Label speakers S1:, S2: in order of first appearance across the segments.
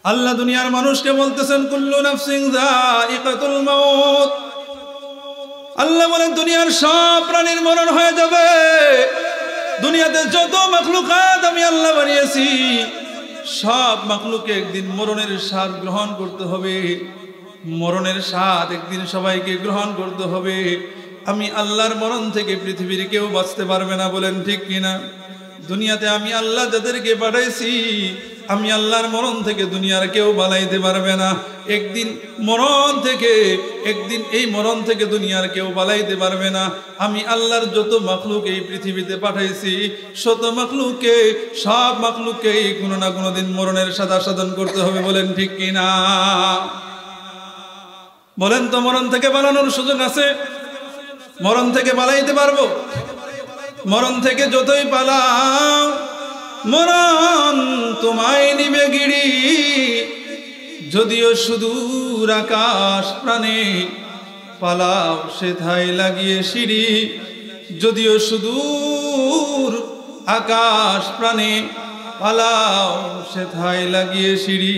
S1: আল্লাহ দুনিয়ার মানুষকে বলতেছেন কুল্লু নাফসিন যায়িকাতুল মাউত। আল্লাহ বলেন দুনিয়ার সব প্রাণীর মরণ হয়ে যাবে। দুনিয়াতে যত মাখলুকাত আমি আল্লাহ বানিয়েছি সব মাখলুকে একদিন মরণের স্বাদ গ্রহণ করতে হবে। মরণের স্বাদ একদিন সবাইকে গ্রহণ করতে হবে। আমি আল্লাহর মরণ থেকে পৃথিবীর কেউ বাঁচতে পারবে না, বলেন ঠিক কিনা? দুনিয়াতে আমি আল্লাহ যাদেরকে পাঠাইছি আমি আল্লাহর মরণ থেকে দুনিয়ার কেউ বালাইতে পারবে না। একদিন মরণ থেকে এই মরণ থেকে দুনিয়ার কেউ বালাইতে পারবে না। আমি আল্লাহর যত মাখলুক এই পৃথিবীতে পাঠাইছি শত মাখলুককে সব মাখলুককেই কোনো না কোনো দিন মরণের সাধন করতে হবে, বলেন ঠিক কিনা? বলেন তো মরণ থেকে বালানোর সুযোগ আছে? মরণ থেকে বালাইতে পারবো? মরণ থেকে যতই পালাও মরণ তোমায় নিবে গিরি। যদিও সুদূর আকাশ প্রাণে পালাও সেথায় লাগিয়ে সিঁড়ি। যদিও সুদূর আকাশ প্রাণে পালাও সেথায় লাগিয়ে সিঁড়ি।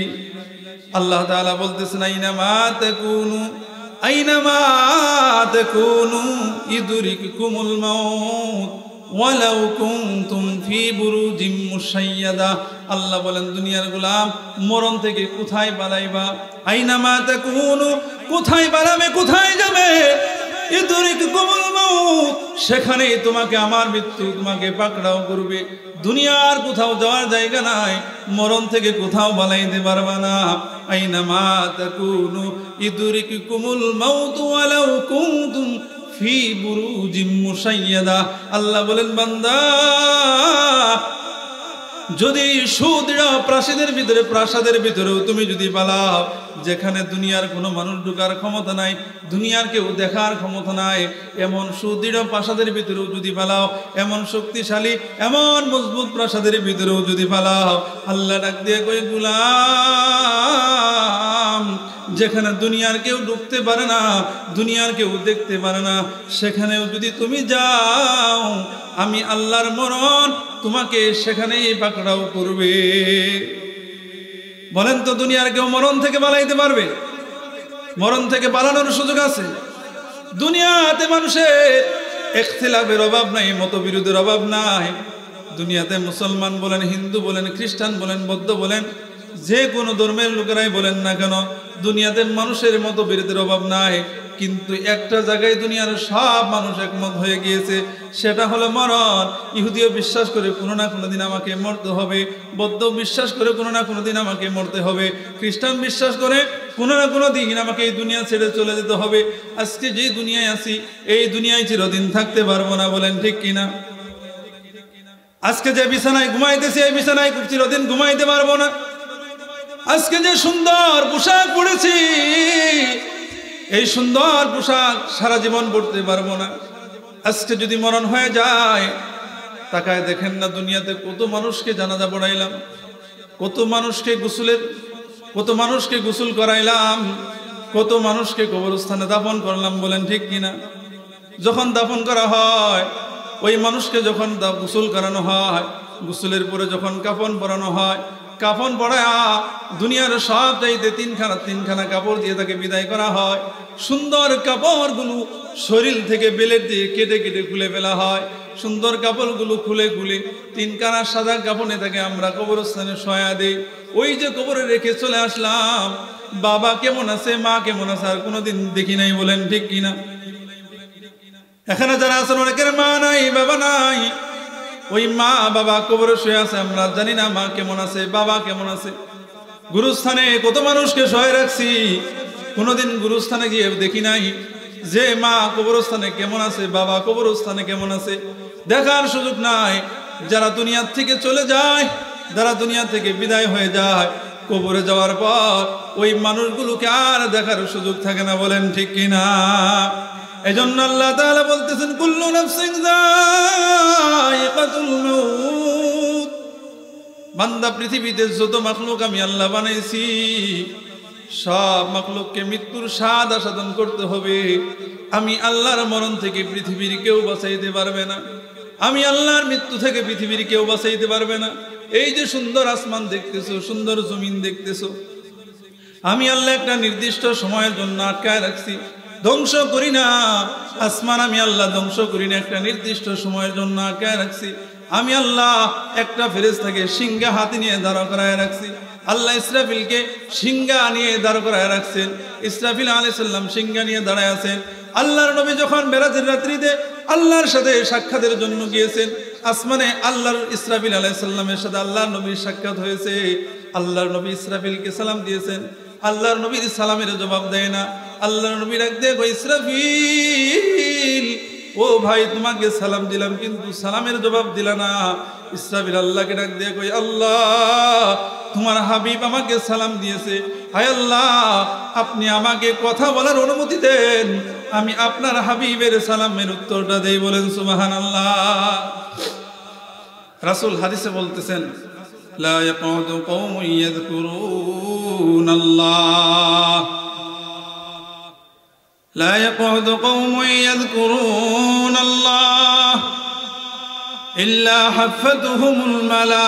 S1: আল্লাহ তাআলা বলতেছেন আইনামা তাকুনু ইদরিকুমুল মাউত ওয়ালাউ কুনতুম ফি বুরুজিম মুশাইয়াদা। আল্লাহ বলেন দুনিয়ার গোলাম মরণ থেকে কোথায় পালাইবা? আইনামা তাকুনু, কোথায় পালাবে, কোথায় যাবে? ইদরিকুমুল মাউত, সেখানেই তোমাকে আমার মৃত্যু তোমাকে পাকড়াও করবে। দুনিয়ার কোথাও যাওয়ার জায়গা নাই, মরণ থেকে কোথাও পালাইতে পারবা না। আইনামা তাকুনু ইদরিকুমুল মাউত ওয়ালাউ কুনতুম ফি বুরুজিম মুশাইয়াদা। আল্লাহ বলেন বান্দা যদি সুদৃঢ় প্রাসাদের ভিতরেও তুমি যদি পালাও, যেখানে দুনিয়ার কোনো মানুষ ঢোকার ক্ষমতা নাই, দুনিয়ার কেউ দেখার ক্ষমতা নাই, এমন সুদৃঢ় প্রাসাদের ভিতরেও যদি পালাও, এমন শক্তিশালী এমন মজবুত প্রাসাদের ভিতরেও যদি পালাও, আল্লাহ ডাক দিয়ে কই গোলাম যেখানে দুনিয়ার কেউ ঢুকতে পারে না, দুনিয়ার কেউ দেখতে পারে না, সেখানেও যদি তুমি যাও আমি আল্লাহর মরণ তোমাকে সেখানেই পাকড়াও করবে। বলেন তো দুনিয়ার কেউ মরণ থেকে পালাইতে পারবে? মরণ থেকে পালানোর সুযোগ আছে? দুনিয়াতে মানুষের ইখতিলাফের অভাব নাই, মতবিরোধের অভাব নাই। দুনিয়াতে মুসলমান বলেন, হিন্দু বলেন, খ্রিস্টান বলেন, বৌদ্ধ বলেন, যে কোনো ধর্মের লোকেরাই বলেন না কেন, দুনিয়াতে মানুষের মতবিরোধের অভাব নাই। কিন্তু একটা জায়গায় দুনিয়ার সব মানুষ একমত হয়ে গিয়েছে, সেটা হলো মরণ। ইহুদিও বিশ্বাস করে কোনো না কোনো দিন আমাকে মরতে হবে, বৌদ্ধ বিশ্বাস করে কোনো না কোনো দিন আমাকে মরতে হবে, খ্রিস্টান বিশ্বাস করে কোনো না কোনো দিন আমাকে এই দুনিয়া ছেড়ে চলে যেতে হবে। আজকে যে দুনিয়ায় আছি এই দুনিয়ায় চিরদিন থাকতে পারবো না, বলেন ঠিক কিনা? আজকে যে বিছানায় ঘুমাইতেছি এই বিছানায় চিরদিন ঘুমাইতে পারবো না। আজকে যে সুন্দর পোশাক পরেছি এই সুন্দর পোশাক সারা জীবন পরতে পারবো না। আজকে যদি মরণ হয়ে যায়, তাকায় দেখেন না দুনিয়াতে কত মানুষকে জানাজা পড়াইলাম, কত মানুষকে গোসল করাইলাম, কত মানুষকে কবরস্থানে দাফন করলাম, বলেন ঠিক কিনা? যখন দাফন করা হয় ওই মানুষকে যখন গোসল করানো হয়, গোসলের পরে যখন কাফন পরানো হয়, কাফন পরায়া দুনিয়ার সব চাইতে তিনখানা কাপড় দিয়ে তাকে বিদায় করা হয়। সুন্দর কাপড়গুলো শরীর থেকে বেলেট দিয়ে কেটে কেটে খুলে ফেলা হয়। সুন্দর কাপড়গুলো খুলে খুলে তিনখানা সাদা কাপড়ে তাকে আমরা কবরস্থানে শোয়া দেই। ওই যে কবরে রেখে চলে আসলাম, বাবা কেমন আছে, মা কেমন আছে আর কোনোদিন দেখি নাই, বলেন ঠিক কিনা? এখানে যারা আছেন অনেকের মা নাই, বাবা নাই, ওই মা বাবা কবরে শুয়ে আছে, আমরা জানি না মা কেমন আছে, বাবা কেমন আছে। গুরুস্থানে কত মানুষকে শোয়ে রাখছি, কোনোদিন গুরুস্থানে গিয়ে দেখি নাই যে মা কবরস্থানে কেমন আছে, বাবা কবরস্থানে কেমন আছে, দেখার সুযোগ নাই। যারা দুনিয়া থেকে চলে যায়, যারা দুনিয়া থেকে বিদায় হয়ে যায়, কবরে যাওয়ার পর ওই মানুষগুলোকে আর দেখার সুযোগ থাকে না, বলেন ঠিক কিনা? এজন্য আল্লাহ তাআলা বলতেছেন কুল্লু নাফসিন যায়িকাতুল মাউত। বান্দা পৃথিবীতে যত মাখলুক আমি আল্লাহ বানাইছি সব মাখলুককে মৃত্যুর স্বাদ আস্বাদন করতে হবে। আমি আল্লাহর মরণ থেকে পৃথিবীর কেউ বাঁচাইতে পারবে না। আমি আল্লাহর মৃত্যু থেকে পৃথিবীর কেউ বাঁচাইতে পারবে না। এই যে সুন্দর আসমান দেখতেছো, সুন্দর জমিন দেখতেছো, আমি আল্লাহ একটা নির্দিষ্ট সময়ের জন্য আটকায় রাখছি, ধ্বংস করি না। আসমান আমি আল্লাহ ধ্বংস করি না, একটা নির্দিষ্ট সময়ের জন্য আটকায় রাখছি। আমি আল্লাহ একটা ফেরেশতাকে সিংহা হাতে নিয়ে দাঁড় করায় রাখছি। আল্লাহ ইসরাফিলকে সিংহা নিয়ে দাঁড় করায় রাখছেন। ইসরাফিল আলাইহিস সালাম সিংহা নিয়ে দাঁড়ায় আছেন। আল্লাহর নবী যখন মেরাজের রাত্রিতে আল্লাহর সাথে সাক্ষাতের জন্য গিয়েছেন, আসমানে আল্লাহর ইসরাফিল আলাইহিস সালামের সাথে আল্লাহর নবীর সাক্ষাৎ হয়েছে। আল্লাহর নবী ইসরাফিলকে সালাম দিয়েছেন, আল্লাহর নবীর সালামের জবাব দেয় না। আল্লাহর নবী ডাক দিয়ে কই, ইসরাফিল ও ভাই, তোমাকে সালাম দিলাম কিন্তু সালামের জবাব দিলা না। ইসরাফিল আল্লাহকে ডাক দিয়ে কই, আল্লাহ তোমার হাবিব আমাকে সালাম দিয়েছে, হায় আল্লাহ আপনি আমাকে কথা বলার অনুমতি দেন, আমি আপনার হাবিবের সালামের উত্তরটা দেই। বলেন সুবহানাল্লাহ। রাসূল হাদিসে বলতেছেন, লা ইয়াকুদু কওমুন ইয়াযকুরুনাল্লাহ, لا يقعد قوم يذكرون الله إلا حفتهم الملائكة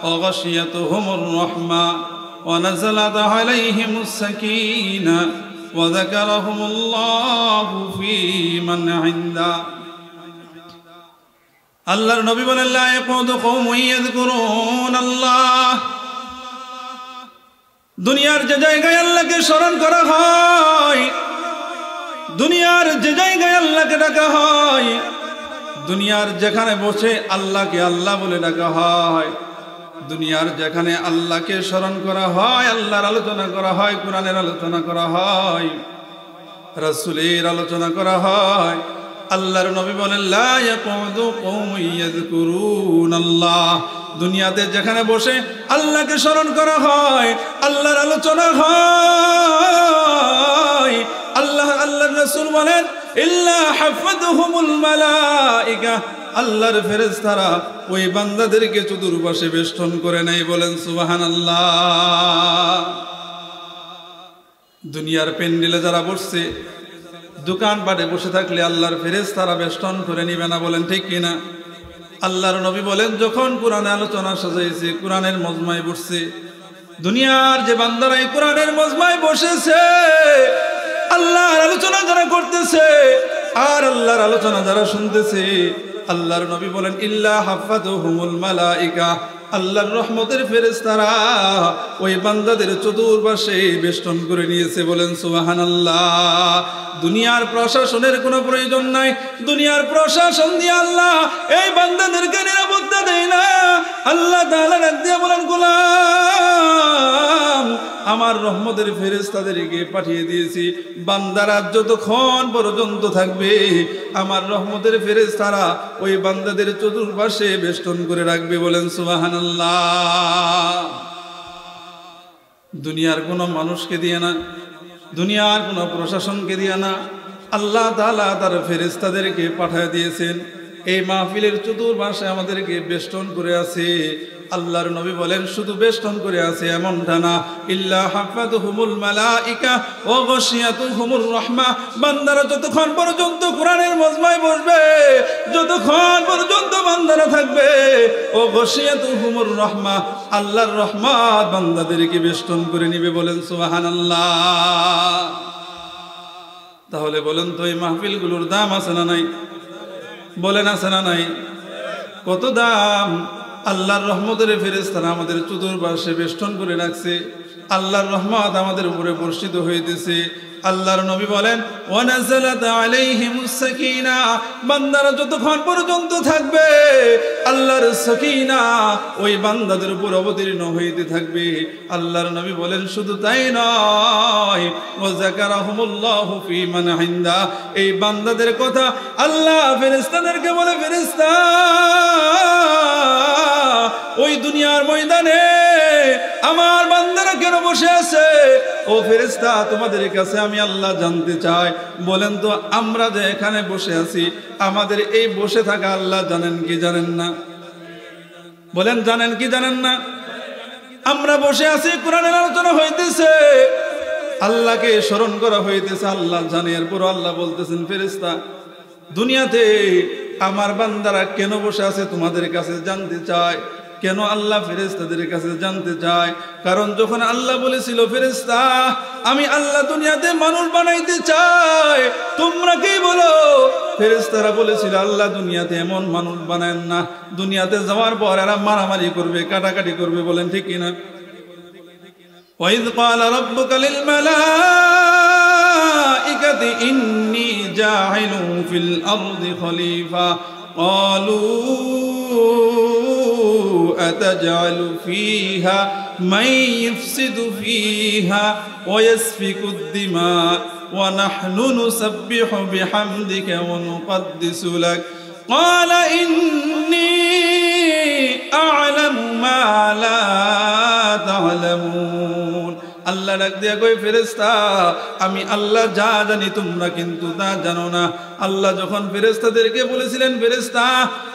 S1: وغشيتهم الرحمة ونزلت عليهم السكينة وذكرهم الله في من عنده. আল্লাহর নবী বলেন, لا يقعد قوم يذكرون الله, দুনিয়ার যে জায়গায় আল্লাহকে স্মরণ করা হয়, দুনিয়ার যে জায়গায় আল্লাহকে ডাকা হয়, দুনিয়ার যেখানে বসে আল্লাহকে আল্লাহ বলে ডাকা হয়, দুনিয়ার যেখানে আল্লাহকে স্মরণ করা হয়, আল্লাহর আলোচনা করা হয়, কোরআনের আলোচনা করা হয়, রাসূলের আলোচনা করা হয়, আল্লাহর নবী বলেন, লা ইয়াকুদু কওমুন ইয়াযকুরুনাল্লাহ, দুনিয়াতে যেখানে বসে আল্লাহকে স্মরণ করা হয়, আল্লাহর আলোচনা হয়, আল্লাহর রাসূল বলেন, ইল্লা হাফাতুহুমুল মালায়েকা, আল্লাহর ফেরেশতারা ওই বান্দাদেরকে চতুর্পাশে বেষ্টন করে নেয়। বলেন সুবহানাল্লাহ। দুনিয়ার পেন্ডেলে যারা বসছে, দোকানপাটে বসে থাকলে আল্লাহর ফেরেশতারা বেষ্টন করে নিবে না? বলেন ঠিক কিনা? আল্লাহর নবী বলেন, যখন কোরআনে আলোচনা সাজাইছে, কোরআনের মজমায় বসছে, দুনিয়ার যে বান্দারা এই কোরআনের মজমায় বসেছে, আল্লাহর আলোচনা যারা করতেছে আর আল্লাহর আলোচনা যারা শুনতেছে, আল্লাহর নবী বলেন, ইল্লা হাফাতুহুমুল মালায়েকা, আল্লাহর রহমতের ফেরেশতারা ওই বান্দাদের চতুর্পাশে বেষ্টন করে নিয়েছে। বলেন সুবহানাল্লাহ। দুনিয়ার প্রশাসনের কোনো প্রয়োজন নাই, দুনিয়ার প্রশাসন দিয়ে আল্লাহ এই বান্দাদেরকে নিরাপত্তা দেয় না। আল্লাহ তাআলা ডাক দিয়ে বলেন, গোলাম, আমার রহমতের ফেরেশতাদেরকে পাঠিয়ে দিয়েছি, বান্দারা যতক্ষণ পর্যন্ত থাকবে আমার রহমতের ফেরেশতারা ওই বান্দাদের চতুর্পাশে বেষ্টন করে রাখবে। বলেন সুবহানাল্লাহ। দুনিয়ার কোনো মানুষকে দিয়ে না, দুনিয়ার কোনো প্রশাসনকে দিয়ে না, আল্লাহ তাআলা তার ফেরেশতাদেরকে পাঠিয়ে দিয়েছেন এই মাহফিলের চতুর্পাশে আমাদেরকে বেষ্টন করে আছে। আল্লাহর নবী বলেন, শুধু বেষ্টন করে আছে এমনটা না, ইল্লা হাফাতুহুমুল মালায়েকা ওয়া গাশিয়াতুহুমুর রাহমা, বান্দারা যতক্ষণ পর্যন্ত কোরআনের মজমায় বসবে, যতক্ষণ পর্যন্ত বান্দারা থাকবে, ও গাশিয়াতুহুমুর রাহমা, আল্লাহর রহমত বান্দাদেরকে বেষ্টন করে নিবে। বলেন সুবহানাল্লাহ। তাহলে বলেন তো এই মাহফিলগুলোর দাম আছে না নাই? বলেন আছে না নাই? কত দাম! আল্লাহর রহমতের ফেরেশতারা আমাদের চতুর্পাশে বেষ্টন করে রাখছে, আল্লাহর রহমত আমাদের উপরে বর্ষিত হইতেছে। আল্লাহর নবী বলেন, ওয়ানাযালাত আলাইহিমুস সাকিনা, বান্দারা যতক্ষণ পর্যন্ত থাকবে আল্লাহর সাকিনা ওই বান্দাদের উপর অবতীর্ণ হইতে থাকবে। আল্লাহর নবী বলেন, শুধু তাই নয়, ওয়া যাকারাহুমুল্লাহু ফি মান ইনদা, এই বান্দাদের কথা আল্লাহ ফেরেশতাদেরকে বলে, ফেরেশতা ওই দুনিয়ার ময়দানে আমার বান্দারা কেন বসে আছে? ও ফেরেশতা, তোমাদের কাছে আমি আল্লাহ জানতে চাই, বলেন তো আমরা যে এখানে বসে আছি, আমাদের এই বসে থাকা আল্লাহ জানেন কি জানেন না? বলেন জানেন কি জানেন না? আমরা বসে আছি, কোরআনের আলোচনা হইতেছে, আল্লাহকে স্মরণ করা হইতেছে, আল্লাহ জানে। এরপর আল্লাহ বলতেছেন, ফেরেশতা দুনিয়াতে আমার বান্দারা কেন বসে আছে তোমাদের কাছে জানতে চায়। কেন আল্লাহ ফেরেশতাদের কাছে জানতে চায়? কারণ যখন আল্লাহ বলেছিল ফেরেশতা আমি আল্লাহ দুনিয়াতে মানুষ বানাইতে চাই, তোমরা কি বলো? ফেরেশতারা বলেছিল আল্লাহ দুনিয়াতে এমন মানুষ বানায় না, দুনিয়াতে যাওয়ার পর এরা মারামারি করবে, কাটাকাটি করবে। বলেন ঠিক কিনা? ওয়াইদ ক্বালা রাব্বুকা লিল মালাইকাতি ইন্নী জাইলুন ফিল আরদি খলিফা ক্বালু أتجعل فيها من يفسد فيها ويسفك الدماء ونحن نسبح بحمدك ونقدس لك قال إني أعلم ما لا تعلمون আল্লাহ ডাক দিয়া কই ফেরেশতা আমি আল্লাহ যা জানি তোমরা কিন্তু তা জানো না। আল্লাহ যখন ফেরেশতাদেরকে বলেছিলেন ফেরেশতা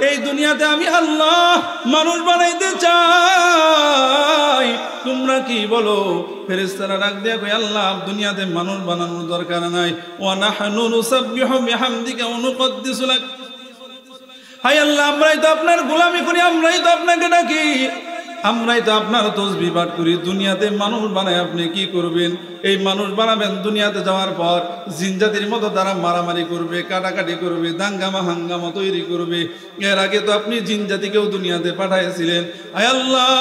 S1: এই দুনিয়াতে আমি আল্লাহ মানুষ বানাইতে চাই, তোমরা কি বলো? ফেরেশতারা ডাক দিয়া কই আল্লাহ দুনিয়াতে মানুষ বানানোর দরকার নাই। ওয়া নাহনু নুসাব্বিহু বিহামদিকা ওয়া নুকদ্দিসু লাক। হায় আল্লাহ আমরাই তো আপনার গোলামি করি, আমরাই তো আপনাকে ডাকি, আমরাই তো আপনার তসবিহ পাঠ করি। দুনিয়াতে মানুষ বানায় আপনি কি করবেন? এই মানুষ বানাবেন, দুনিয়াতে যাওয়ার পর জিনজাতির মতো তারা মারামারি করবে, কাটাকাটি করবে, দাঙ্গামা হাঙ্গামা তৈরি করবে। এর আগে তো আপনি জিনজাতিকেও দুনিয়াতে পাঠাইছিলেন। আয় আল্লাহ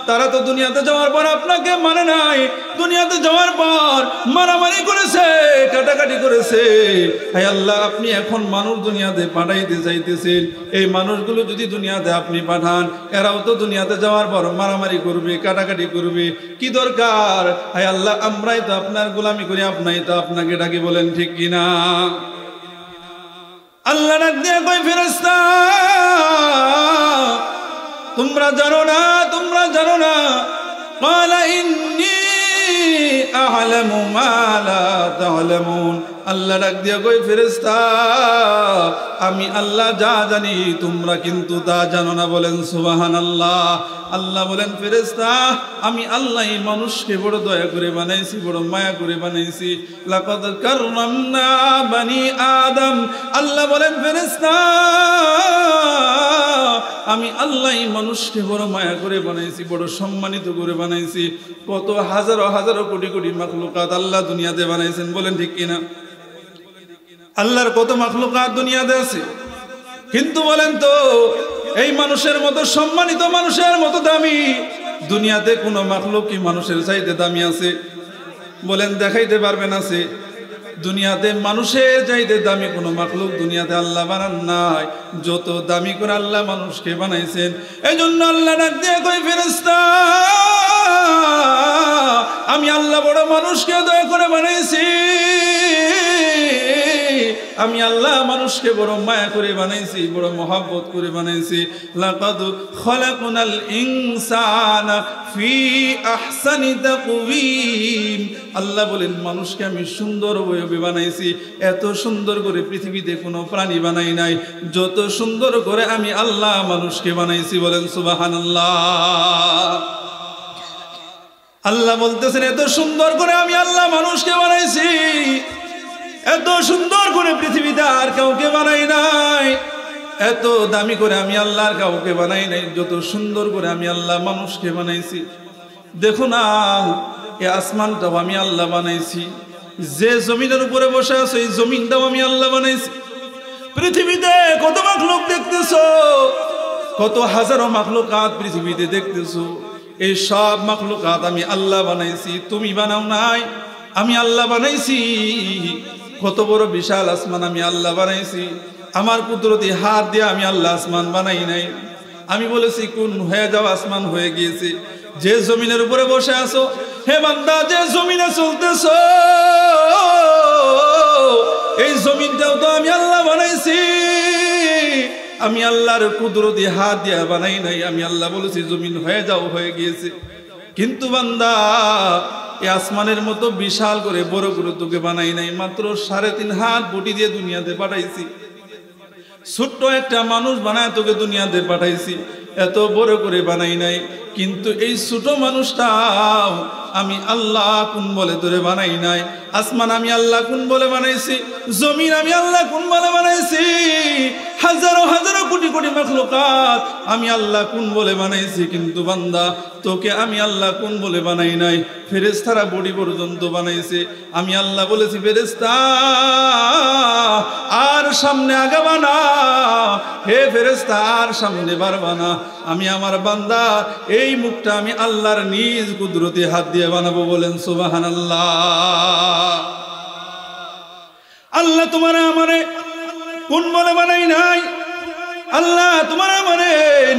S1: তারা তো দুনিয়াতে যাওয়ার পর আপনাকে মানে নাই, দুনিয়াতে যাওয়ার পর মারামারি করেছে, কাটাকাটি করেছে। আয় আল্লাহ আপনি এখন মানুষ দুনিয়াতে পাঠাইতে চাইতেছেন, এই মানুষগুলো যদি দুনিয়াতে আপনি পাঠান এরাও তো দুনিয়াতে যাওয়ার পর মারামারি করবে, কাটাকাটি করবে। কি দরকার? আয় আল্লাহ আমরাই তো আপনার গোলামি করি, আপনাই তো আপনাকে ডাকি। বলেন ঠিক কিনা? আল্লাহ ডাক দিয়ে কই ফেরেশতা তোমরা জানো না, তোমরা জানো না। ক্বালা ইন্নী আ'লামু মা লা তা'লামুন। আল্লাহ ডাক দিয়া কই ফেরেশতা আমি আল্লাহ যা জানি তোমরা কিন্তু তা জানো না। বলেন সুবহানাল্লাহ। আল্লাহ বলেন ফেরেশতা আমি আল্লাহ মানুষকে বড় দয়া করে বানাইছি, বড় মায়া করে বানাইছি। লাকাদ কাররামনা বানি আদম। আল্লাহ বলেন ফেরেশতা আমি আল্লাহ মানুষকে বড় মায়া করে বানাইছি, বড় সম্মানিত করে বানাইছি। কত হাজারো হাজারো কোটি কোটি মাখলুকাত আল্লাহ দুনিয়াতে বানাইছেন। বলেন ঠিক কিনা? আল্লাহর কত মাখলুকাত দুনিয়াতে আছে, কিন্তু বলেন তো এই মানুষের মতো সম্মানিত, মানুষের মতো দামি দুনিয়াতে কোনো মাখলুক কি মানুষের চাইতে দামি আছে? বলেন দেখাইতে পারবেন আছে? দুনিয়াতে মানুষের চাইতে দামি কোনো মাখলুক দুনিয়াতে আল্লাহ বানান নাই। যত দামি করে আল্লাহ মানুষকে বানাইছেন। এই জন্য আল্লাহ ডাক দিয়ে কই ফেরেশতা আমি আল্লাহ বড় মানুষকে দয়া করে বানাইছি, আমি আল্লাহ মানুষকে বড় মায়া করে বানাইছি, বড় মহব্বত করে বানাইছি। লাকাদ খলাকনাল ইনসানা ফি আহসানি তাকওয়িম। আল্লাহ বলেন মানুষকে আমি সুন্দর ভাবে বানাইছি। এত সুন্দর করে পৃথিবীতে কোনো প্রাণী বানাই নাই যত সুন্দর করে আমি আল্লাহ মানুষকে বানাইছি। বলেন সুবহানাল্লাহ। আল্লাহ বলতেছেন এত সুন্দর করে আমি আল্লাহ মানুষকে বানাইছি, এত সুন্দর করে পৃথিবীতে আর কাউকে বানাই নাই, এত দামি করে আমি আল্লাহর কাউকে বানাই নাই যত সুন্দর করে আমি আল্লাহ মানুষকে বানাইছি। দেখো না এই আসমানটাও আমি আল্লাহ বানাইছি, যে জমিনের উপরে বসে আছো এই জমিনটাও আমি আল্লাহ বানাইছি। পৃথিবীতে কত মাখলুক দেখতেছো, কত হাজারো মাখলুকাত পৃথিবীতে দেখতেছো, এই সব মাখলুকাত আমি আল্লাহ বানাইছি, তুমি বানাও নাই, আমি আল্লাহ বানাইছি। কত বড় বিশাল আসমান আমি আল্লাহ বানাইছি, আমার কুদরতি হাত দিয়ে আমি আল্লাহ আসমান বানাই নাই। আমি বলেছি কোন হয়ে যাও, আসমান হয়ে গিয়েছে। যে জমিনের উপরে বসে আছো হে বান্দা, যে জমিনে চলতেছো এই জমিনটাও তো আমি আল্লাহ বানাইছি, আমি আল্লাহর কুদরতি হাত দিয়ে বানাই নাই। আমি আল্লাহ বলেছি জমিন হয়ে যাও, হয়ে গিয়েছে। কিন্তু বান্দা এই আসমানের মতো বিশাল করে বড় করে তোকে বানাই নাই, মাত্র 3.5 হাত বটি দিয়ে দুনিয়াতে পাঠাইছি। ছোট্ট একটা মানুষ বানায় তোকে দুনিয়াতে পাঠাইছি, এত বড় করে বানাই নাই। কিন্তু এই ছোট মানুষটাও আমি আল্লাহ কোন বলে তোরে বানাই নাই। আসমান আমি আল্লাহ কোন বলে বানাইছি, জমিন আমি আল্লাহ কোন বলে বানাইছি, হাজারো হাজারো কোটি কোটি মাখলুকাত আমি আল্লাহ কোন বলে বানাইছি। কিন্তু বান্দা তোকে আমি আল্লাহ কোন বলে বানাই নাই। ফেরেশতারা বডি পর্যন্ত বানাইছে, আমি আল্লাহ বলেছি ফেরেশতা আর সামনে আগাবা না, হে ফেরেশতা আর সামনে বাড়বা না। আমি আমার বান্দা এই মুখটা আমি আল্লাহর নিজ কুদরতি হাত দিয়ে বানাবো। বলেন সুবহানাল্লাহ। আল্লাহ তোমার আমারে কোন বলে বানাই নাই, আল্লাহ তোমার আমারে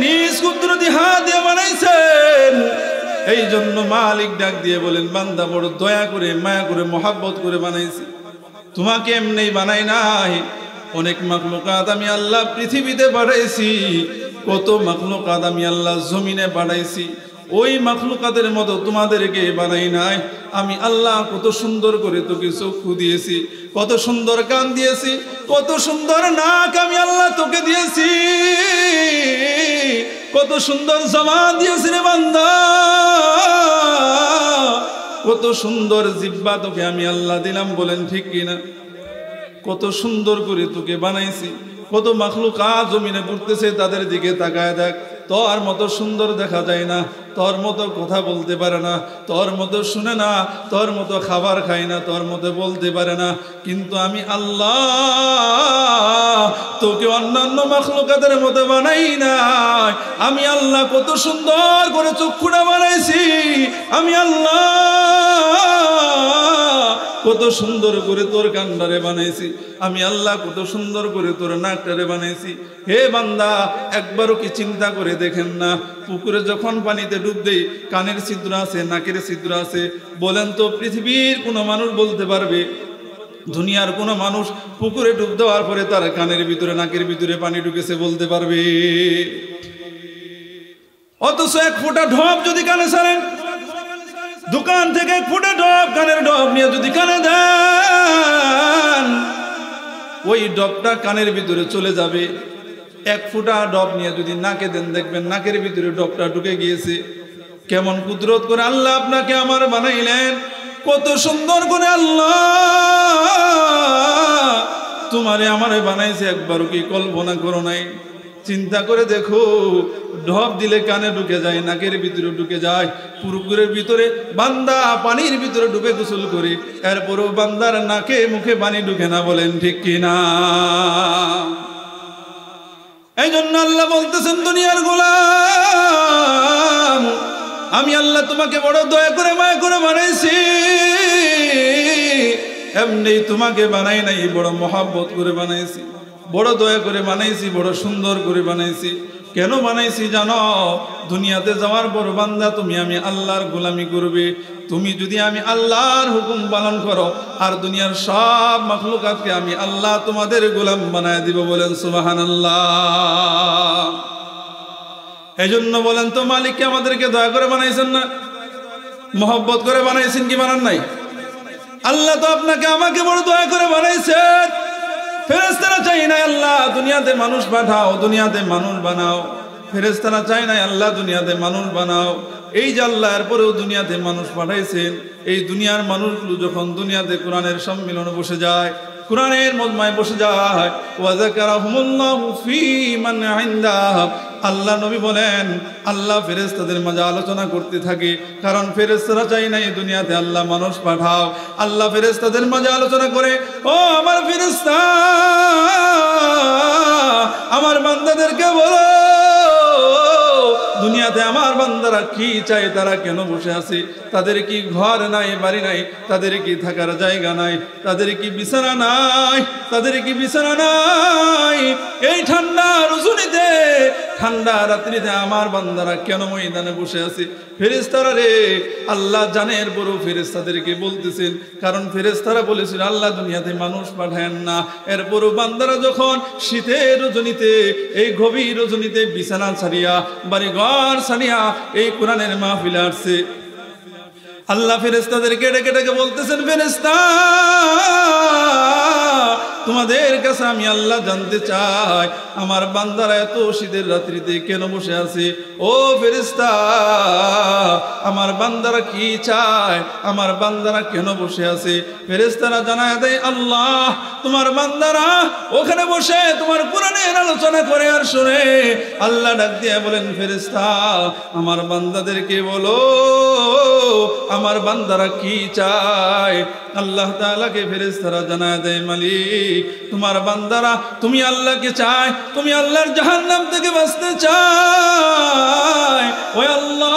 S1: নিজ কুদরতি হাত দিয়ে বানাইছেন। এই জন্য মালিক ডাক দিয়ে বলেন বান্দা বড় দয়া করে মায়া করে মহাব্বত করে বানাইছি, তোমাকে এমনি বানাই নাই। অনেক মাখলুকাত আমি আল্লাহ পৃথিবীতে পাঠাইছি, কত মাখলুকাত আমি আল্লাহ জমিনে পাঠাইছি, ওই মাখলুকাতের মতো তোমাদেরকে বানাই নাই। আমি আল্লাহ কত সুন্দর করে তোকে চক্ষু দিয়েছি, কত সুন্দর কান দিয়েছি, কত সুন্দর নাক আমি আল্লাহ তোকে দিয়েছি, কত সুন্দর জবান দিয়েছি রে বান্দা, কত সুন্দর জিহ্বা তোকে আমি আল্লাহ দিলাম। বলেন ঠিক কিনা? কত সুন্দর করে তোকে বানাইছি। কত মাখলুকাত জমিনে ঘুরতেছে, তাদের দিকে তাকায় দেখ, তোর মতো সুন্দর দেখা যায় না, তোর মতো কথা বলতে পারে না, তোর মতো শুনে না, তোর মতো খাবার খায় না, তোর মতো বলতে পারে না। কিন্তু আমি আল্লাহ তোকে অন্যান্য মাখলুকাতের মতো বানাই নাই। আমি আল্লাহ কত সুন্দর করে চক্ষুটা বানাইছি, আমি আল্লাহ কত সুন্দর করে তোর কান্ডারে বানাইছি, আমি আল্লাহ কত সুন্দর করে তোর নাকটারে বানাইছি। হে বান্দা একবারও কি চিন্তা করে দেখেন না, পুকুরে যখন পানিতে ডুব দেই কানের ছিদ্র আছে, নাকের ছিদ্র আছে। বলেন তো পৃথিবীর কোনো মানুষ বলতে পারবে, দুনিয়ার কোনো মানুষ পুকুরে ডুব দেওয়ার পরে তার কানের ভিতরে নাকের ভিতরে পানি ঢুকেছে বলতে পারবে? অথচ এক ফোঁটা ঢপ যদি কানে ছাড়েন, দোকান থেকে এক ফোঁটা ঢপ, কানের ঢপ নিয়ে যদি কানে দেন, ওই ঢপটা কানের ভিতরে চলে যাবে। এক ফোঁটা ঢপ নিয়ে যদি নাকে দেন, দেখবেন নাকের ভিতরে ঢপটা ঢুকে গিয়েছে। কেমন কুদরত করে আল্লাহ আপনাকে আমার বানাইলেন, কত সুন্দর করে আল্লাহ তোমারে আমারে বানাইছে, একবারও কি কল্পনা করো নাই? চিন্তা করে দেখো, ঢপ দিলে কানে ঢুকে যায়, নাকের ভিতরে ঢুকে যায়, পুকুরের ভিতরে বান্দা পানির ভিতরে ডুবে গোসল করে, এরপরও বান্দার নাকে মুখে পানি ঢুকে না। বলেন ঠিক কিনা? এই জন্য আল্লাহ বলতেছেন দুনিয়ার গোলাম, আমি আল্লাহ তোমাকে বড় দয়া করে মায়া করে বানাইছি। এমনি তোমাকে বানাই নাই, বড় মহাব্বত করে বানাইছি, বড় দয়া করে বানাইছি, বড় সুন্দর করে বানাইছি। কেন বানাইছি জানো? দুনিয়াতে যাওয়ার পর বান্দা তুমি আমি আল্লাহর গোলামি করবে। তুমি যদি আমি আল্লাহর হুকুম পালন করো, আর দুনিয়ার সব মাখলুকাতকে আমি আল্লাহ তোমাদের গোলাম বানায় দিব। বলেন সুবহানাল্লাহ। এই জন্য বলেন তো মালিককে আমাদেরকে দয়া করে বানাইছেন না? মহব্বত করে বানাইছেন কি বানান নাই? আল্লাহ তো আপনাকে আমাকে বড় দয়া করে বানাইছেন। ফেরেশতারা চাই না আল্লাহ দুনিয়াতে মানুষ পাঠাও, দুনিয়াতে মানুষ বানাও। ফেরেশতারা চাই না আল্লাহ দুনিয়াতে মানুষ বানাও। এই যে আল্লাহ এরপরেও দুনিয়াতে মানুষ পাঠাইছেন, এই দুনিয়ার মানুষগুলো যখন দুনিয়াতে কোরআনের সম্মিলনে বসে যায়, কোরআনের মজমায় বসে যায়, ওয়া যাকারাহুমুল্লাহু ফী মান ইনদাহ, আল্লাহ নবী বলেন আল্লাহ ফেরেশতাদের মাঝে আলোচনা করতে থাকে। কারণ ফেরেশতারা চাই না এই দুনিয়াতে আল্লাহ মানুষ পাঠাও। আল্লাহ ফেরেশতাদের মাঝে আলোচনা করে, ও আমার ফেরেশতা, আমার বান্দাদেরকে বলো দুনিয়াতে আমার বান্দারা কি চায়, তারা কেন বসে আছে, তাদের কি ঘর নাই, বাড়ি নাই, তাদের কি থাকার জায়গা নাই, তাদের কি বিছানা নাই, তাদের কি বিছানা নাই, এই ঠান্ডা রজনীতে ঠান্ডা রাত্রিতে আমার বান্দারা কেন ময়দানে বসে আছে? ফেরেশতারা রে, আল্লাহ জানে। এরপরও ফেরেশতাদেরকে বলতেছেন, কারণ ফেরেশতারা বলেছিল আল্লাহ দুনিয়াতে মানুষ পাঠায়েন না। এরপরও বান্দারা যখন শীতের রজনীতে, এই গভীর রজনীতে বিছানা ছাড়িয়া, বাড়ি ঘর ছাড়িয়া এই কোরআনের মাহফিলে আসছে, আল্লাহ ফেরেশতাদেরকে ডেকে ডেকে বলতেছেন, ফেরেশতা তোমাদের কাছে আমি আল্লাহ জানতে চাই আমার বান্দারা এত শীতের রাত্রিতে কেন বসে আছে? ও ফেরেশতা, আমার বান্দারা কি চায়? আমার বান্দারা কেন বসে আছে? ফেরেশতারা জানায় দেয়, আল্লাহ তোমার বান্দারা ওখানে বসে তোমার কোরআনের আলোচনা করে আর শুনে। আল্লাহ ডাক দিয়ে বলেন, ফেরেশতা আমার বান্দাদেরকে বলো আমার বান্দারা কি চায়। আল্লাহ তাআলাকে ফেরেশতারা জানায় দেয়, মালিক তোমার বান্দারা তুমি আল্লাহকে চায়, তুমি আল্লাহর জাহান্নাম থেকে বাঁচতে চায়। ও আল্লাহ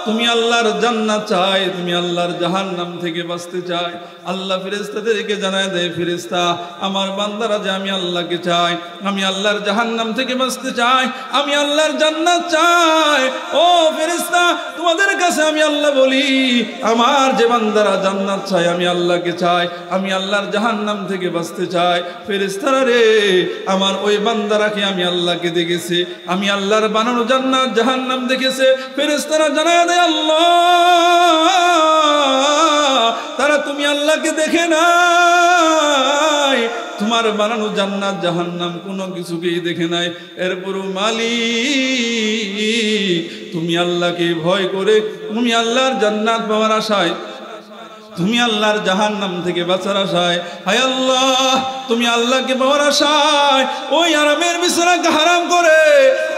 S1: তুমি আল্লাহর জান্নাত চায়, তুমি আল্লাহর জাহান্নাম থেকে বাঁচতে চায়। আল্লাহ ফেরেশতাদেরকে জানায় দেয়, ফেরেশতা আমার বান্দারা যে আমি আল্লাহকে চাই, আমি আল্লাহর জাহান্নাম থেকে বাঁচতে চাই, আমি আল্লাহর জান্নাত চাই। ও ফেরেশতা তোমাদের কাছে আমি আল্লাহ বলি আমার যে বান্দারা জান্নাত চায়, আমি আল্লাহকে চাই, আমি আল্লাহর জাহান্নাম থেকে বাঁচতে চাই। ফেরেশতারা রে আমার ওই বান্দারাকে আমি আল্লাহকে দেখেছি, আমি আল্লাহর বানানো জান্নাত জাহান্নাম দেখেছে। ফেরেশতারা জানায় দেয়, আল্লাহ তারা তুমি আল্লাহকে দেখে নাই, তোমার বানানো জান্নাত জাহান্নাম কোনো কিছুকেই দেখে নাই। এরপরও মালিক তুমি আল্লাহকে ভয় করে তুমি আল্লাহর জান্নাত পাওয়ার আশায়, তুমি আল্লাহর জাহান্নাম থেকে বাঁচার আশায়, হায় আল্লাহ তুমি আল্লাহকে পাওয়ার আশায় ওই আরামের বিছানাকে হারাম করে,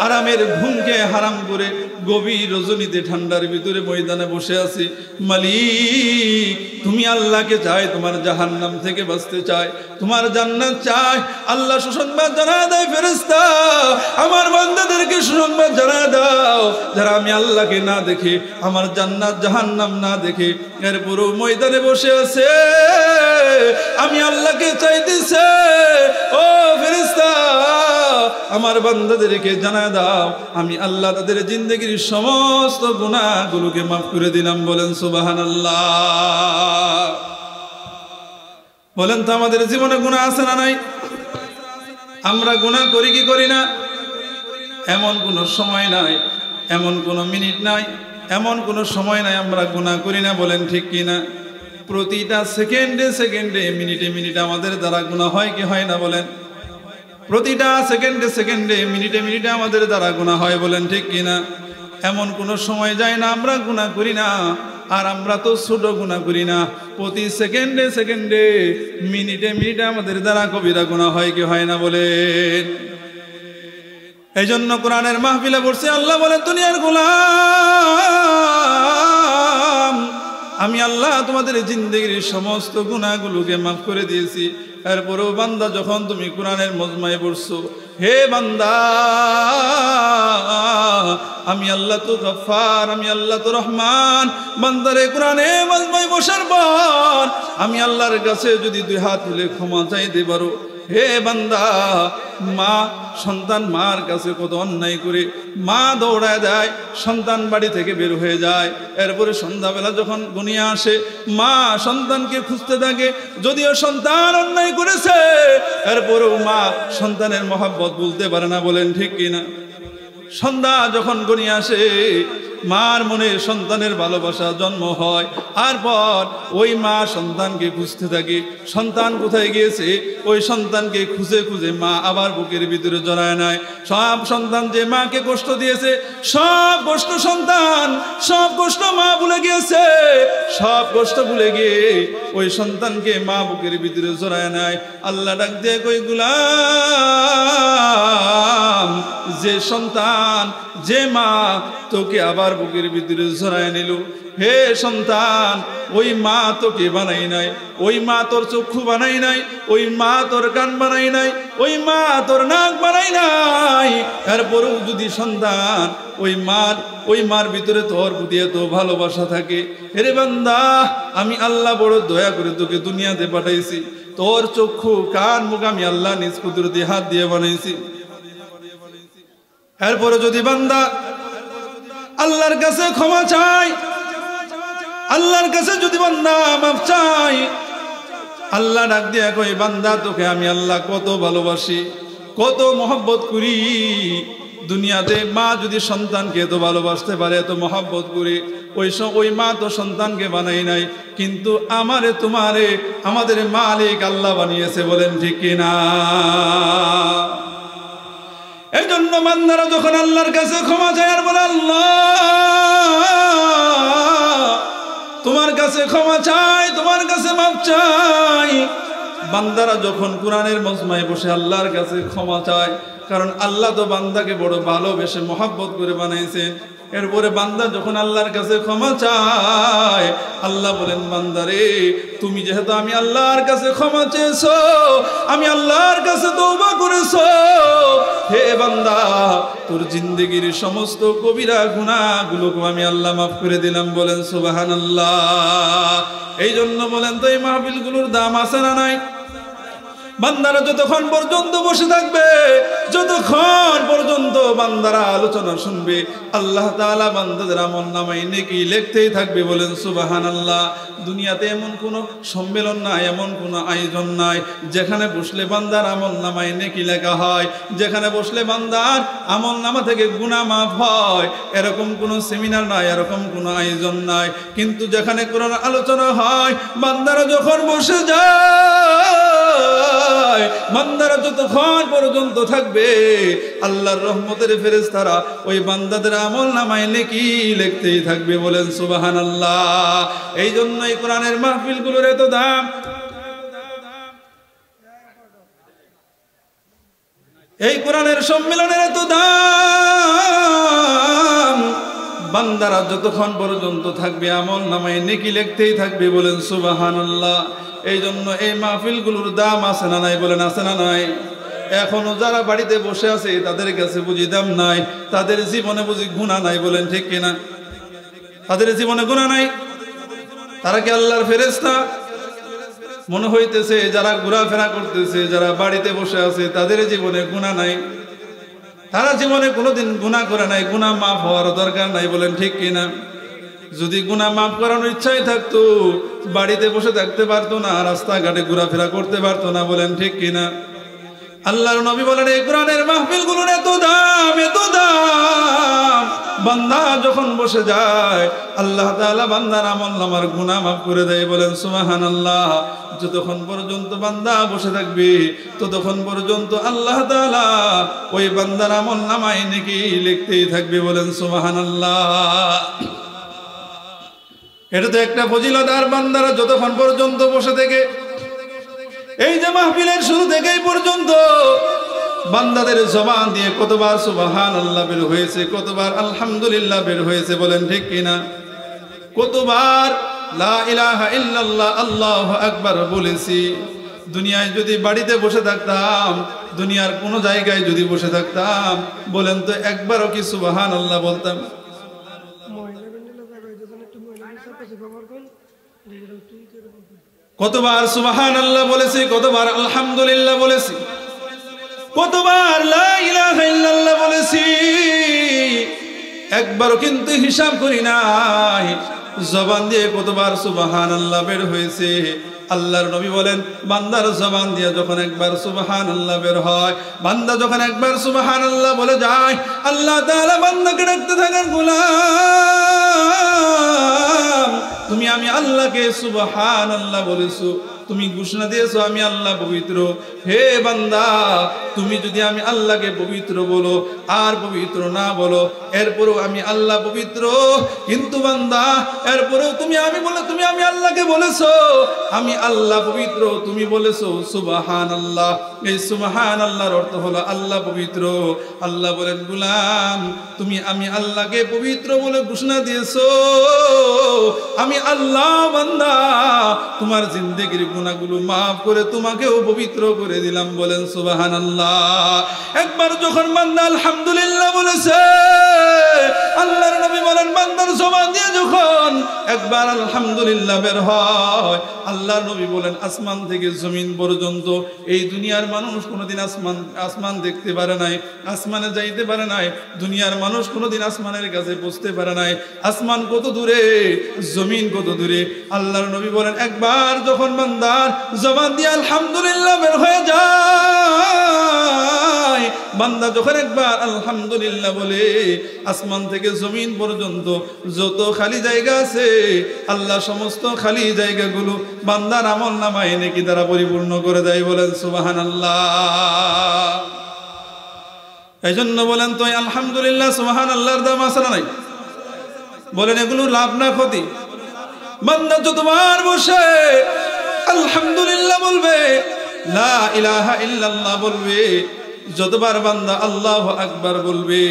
S1: আরামের ঘুমকে হারাম করে গভীর রজনীতে ঠান্ডার ভিতরে ময়দানে বসে আছি। মালিক তুমি আল্লাহকে চাই, তোমার জাহান্নাম থেকে বাঁচতে চাই, তোমার জান্নাত চাই। আল্লাহ সুসংবাদ জানায় দেয়, ফেরেশতা আমার বান্দাদেরকে সুসংবাদ জানায় দাও যারা আমি আল্লাহকে না দেখে, আমার জান্নাত জাহান্নাম না দেখে এরপরও ময়দানে বসে আছে, আমি আল্লাহকে চাইতেছে। ও ফেরেশতা আমার বান্দাদেরকে জানায় দাও আমি আল্লাহ তাদের জিন্দেগির সমস্ত গুনাহগুলোকে মাফ করে দিলাম। বলেন সুবহানাল্লাহ। বলেন তো আমাদের জীবনে গুনাহ আছে না নাই? আমরা গুনাহ করি কি করি না? এমন কোনো সময় নাই, এমন কোনো মিনিট নাই, এমন কোনো সময় নাই আমরা গুনাহ করি না। বলেন ঠিক কি না? প্রতিটা সেকেন্ডে সেকেন্ডে মিনিটে মিনিটে আমাদের দ্বারা গুনাহ হয় কি হয় না? বলেন প্রতিটা সেকেন্ডে সেকেন্ডে মিনিটে মিনিটে আমাদের দ্বারা গুনাহ হয়। বলেন ঠিক কি না? এমন কোনো সময় যায় না আমরা গুনাহ করি না। আর আমরা তো ছোট গুনাহ করি না, প্রতি সেকেন্ডে সেকেন্ডে মিনিটে মিনিটে আমাদের দ্বারা কবিরা গুনাহ হয় কি হয় না? বলেন এই জন্য কোরআনের মাহফিলে বলছে আল্লাহ বলেন, দুনিয়ার গোলাম আমি আল্লাহ তোমাদের জিন্দেগির সমস্ত গুনাহগুলোকে মাফ করে দিয়েছি। এরপরেও বান্দা যখন তুমি কোরআনের মজমায় পড়ছো, হে বান্দা আমি আল্লাহ তো গফফার, আমি আল্লাহ তো রহমান। বান্দারে কোরআনে মজমায় বসার পর আমি আল্লাহর কাছে যদি দুই হাত তুলে ক্ষমা চাইতে পারো, হে বান্দা মা সন্তান মার কাছে কত অন্যায় করে মা দৌড়ায় দেয়, সন্তান বাড়ি থেকে বের হয়ে যায়। এরপরে সন্ধ্যাবেলা যখন গুনিয়া আসে মা সন্তানকে খুঁজতে থাকে, যদিও সন্তান অন্যায় করেছে এরপরেও মা সন্তানের মহব্বত বলতে পারে না। বলেন ঠিক কিনা? সন্ধ্যা যখন গনিয়ে আসে মার মনে সন্তানের ভালোবাসা জন্ম হয়, আর পর ওই মা সন্তানকে খুঁজতে থাকে, সন্তান কোথায় গিয়েছে ওই সন্তানকে খুঁজে খুঁজে মা আবার বুকের ভিতরে জড়ায় নেয়। সব সন্তান যে মাকে কষ্ট দিয়েছে সব কষ্ট সন্তান, সব কষ্ট মা ভুলে গিয়েছে, সব কষ্ট ভুলে গিয়ে ওই সন্তানকে মা বুকের ভিতরে জড়ায় নেয়। আল্লাহ ডাক দিয়ে কই, গোলাম যে সন্তান যে মা তোকে আবার বুকের ভিতরে জড়ায় নিল, হে সন্তান ওই মা তোকে বানাই নাই, ওই মা তোর চক্ষু বানাই নাই, ওই মা তোর কান বানাই নাই, ওই মা তোর নাক বানাই নাই। এরপরেও যদি সন্তান ওই মার ভিতরে তোর প্রতি এত ভালোবাসা থাকে, হে বান্দা আমি আল্লাহ বড় দয়া করে তোকে দুনিয়াতে পাঠাইছি, তোর চক্ষু কান মুখ আমি আল্লাহ নিজ কুদরতি হাত দিয়ে বানাইছি। এরপরে যদি বান্দা আল্লাহর কাছে ক্ষমা চাই, আল্লাহর কাছে যদি বান্দা মাফ চাই, আল্লাহ ডাক দিয়া কই, বান্দা তোকে আমি আল্লাহ কত ভালোবাসি, কত মহব্বত করি। দুনিয়াতে মা যদি সন্তানকে এত ভালোবাসতে পারে, এত মহব্বত করে, ওই মা তো সন্তানকে বানাই নাই, কিন্তু আমারে তোমারে আমাদের মালিক আল্লাহ বানিয়েছে, বলেন ঠিক কিনা? এই জন্য বান্দারা যখন আল্লাহর কাছে ক্ষমা চায় আর বলে আল্লাহ তোমার কাছে ক্ষমা চাই, তোমার কাছে মাফ চাই, বান্দারা যখন কোরআনের মজমায় বসে আল্লাহর কাছে ক্ষমা চায়, কারণ আল্লাহ তো বান্দাকে বড় ভালোবেসে মহব্বত করে বানাইছেন। এরপরে বান্দা যখন আল্লাহর কাছে ক্ষমা চায়, আল্লাহ বলেন বান্দারে তুমি যেহেতু আমি আল্লাহর কাছে ক্ষমা চেয়েছো, আমি আল্লাহর কাছে তওবা করেছো, হে বান্দা তোর জিন্দেগির সমস্ত কবিরা গুনাহগুলোকে আমি আল্লাহ মাফ করে দিলাম, বলেন সুবহানাল্লাহ। এই জন্য বলেন তো এই মাহফিলগুলোর দাম আছে না নাই? বান্দারা যতক্ষণ পর্যন্ত বসে থাকবে, যতক্ষণ পর্যন্ত বান্দারা আলোচনা শুনবে, আল্লাহ তাআলা বান্দাদের আমলনামায় নেকি লিখতেই থাকবে, বলেন সুবহানাল্লাহ। দুনিয়াতে এমন কোনো সম্মেলন নাই, এমন কোনো আয়োজন নাই যেখানে বসলে বান্দার আমলনামায় নেকি লেখা হয়, যেখানে বসলে বান্দার আমলনামা থেকে গুনাহ মাফ হয়, এরকম কোনো সেমিনার নাই, এরকম কোনো আয়োজন নাই। কিন্তু যেখানে কোরআন আলোচনা হয়, বান্দারা যখন বসে যায়, বান্দারা যতক্ষণ পর্যন্ত থাকবে, আল্লাহর রহমতের ফেরেশতারা ওই বান্দাদের আমলনামায় নেকি লিখতেই থাকবে, বলেন সুবহানাল্লাহ। এই জন্য এই কোরআনের মাহফিলগুলোর এত দাম, এই কোরআনের সম্মেলনের এত দাম। বান্দারা যতক্ষণ পর্যন্ত থাকবে আমলনামায় নেকি লিখতেই থাকবে, বলেন সুবহানাল্লাহ। এই জন্য এই মাহফিলগুলোর দাম আছে না নাই? বলেন আছে না নাই? এখনো যারা বাড়িতে বসে আছে তাদের কাছে বুঝি দাম নাই, তাদের জীবনে বুঝি গুনাহ নাই, বলেন ঠিক কিনা? তাদের জীবনে গুনাহ নাই? তারা কি আল্লাহর ফেরেশতা? মনে হইতেছে যারা ঘোরাফেরা করতেছে, যারা বাড়িতে বসে আছে তাদের জীবনে গুনাহ নাই। তারা জীবনে কোনোদিন গুনাহ করে নাই, গুনাহ মাফ হওয়ার দরকার নাই, বলেন ঠিক কিনা? যদি গুনাহ মাফ করানোর ইচ্ছাই থাকতো, বাড়িতে বসে থাকতে পারতো না, রাস্তাঘাটে ঘোরাফেরা করতে পারতো না, বলেন ঠিক কিনা? আল্লাহর নবী বলেন এই কোরআনের মাহফিলগুলোর এত দাম, এত দাম। বান্দা যখন বসে যায়, আল্লাহ তাআলা বান্দার আমলনামার গুনাহ মাফ করে দেয়, বলেন সুবহানাল্লাহ। যতক্ষণ পর্যন্ত বান্দা বসে থাকবে, ততক্ষণ পর্যন্ত আল্লাহ তাআলা ওই বান্দার আমলনামায় নেকি লিখতেই থাকবে, বলেন সুবহানাল্লাহ। এটা তো একটা ফজিলত। আর বান্দারা যতক্ষণ পর্যন্ত বসে থেকে, এই যে মাহফিলের শুরু থেকে এই পর্যন্ত বান্দাদের জবান দিয়ে কতবার সুবহানাল্লাহ বের হয়েছে, কতবার আলহামদুলিল্লাহ বের হয়েছে, বলেন ঠিক কিনা? কতবার লা ইলাহা ইল্লাল্লাহ আল্লাহু আকবার বলেছি। দুনিয়ায় যদি বাড়িতে বসে থাকতাম, দুনিয়ার কোনো জায়গায় যদি বসে থাকতাম, বলেন তো একবারও কি সুবহানাল্লাহ বলতাম? কতবার সুবহানাল্লাহ বলেছি, কতবার আলহামদুলিল্লাহ বলেছি, কতবার লা ইলাহা ইল্লাল্লাহ বলেছি, একবারও কিন্তু হিসাব করি নাই। জবান দিয়ে কতবার সুবহানাল্লাহ বের হয়েছে। আল্লাহর নবী বলেন বান্দার জবান দিয়ে যখন একবার সুবহানাল্লাহ বের হয়, বান্দা যখন একবার সুবহানাল্লাহ বলে যায়, আল্লাহ তাআলা বান্দাকে ডাকতে থাকেন, গোলাম তুমি আমি আল্লাহকে সুবহানাল্লাহ বলেছো, তুমি ঘোষণা দিয়েছো আমি আল্লাহ পবিত্র। হে বান্দা, তুমি যদি আমি আল্লাহকে পবিত্র বলো আর পবিত্র না বলো, এরপরেও আমি আল্লাহ পবিত্র, কিন্তু বান্দা এরপরেও তুমি আমি আল্লাহকে বলেছো আমি আল্লাহ পবিত্র, তুমি বলেছো সুবহানাল্লাহ। এই সুবহানাল্লাহর অর্থ হলো আল্লাহ পবিত্র। আল্লাহ বলেন গোলাম তুমি আমি আল্লাহকে পবিত্র বলে ঘোষণা দিয়েছো, আমি আল্লাহ বান্দা তোমার জিন্দেগির গুনাহগুলো মাফ করে তোমাকেও পবিত্র করে দিলাম, বলেন সুবহানাল্লাহ। একবার যখন বান্দা আলহামদুলিল্লাহ বলেছে, আল্লাহর নবী বলেন বান্দার জবান দিয়ে যখন একবার আলহামদুলিল্লাহ বের হয়, আল্লাহর নবী বলেন আসমান থেকে জমিন পর্যন্ত এই দুনিয়ার মানুষ কোনোদিন আসমান দেখতে পারে নাই, আসমানে যাইতে পারে নাই, দুনিয়ার মানুষ কোনোদিন আসমানের কাছে পৌঁছতে পারে নাই। আসমান কত দূরে, জমিন কত দূরে। আল্লাহর নবী বলেন একবার যখন বান্দার জবান দিয়ে আলহামদুলিল্লাহ বের হয়ে যায়, বান্দা যখন একবার আলহামদুলিল্লাহ বলে, আসমান থেকে জমিন পর্যন্ত যত খালি জায়গা আছে আল্লাহ সমস্ত খালি জায়গাগুলো বান্দার আমল নামায় নেকি দ্বারা পরিপূর্ণ করে দেয়। বলেন সুবহানাল্লাহ। এই জন্য বলেন তো আলহামদুলিল্লাহ সুবহানাল্লাহর দাম আছে না নাই? বলেন এগুলো লাভ না ক্ষতি? বান্দা যতবার বসে আলহামদুলিল্লাহ বলবে, লা ইলাহা ইল্লাল্লাহ বলবে, যতবার বান্দা আল্লাহু আকবার বলবে,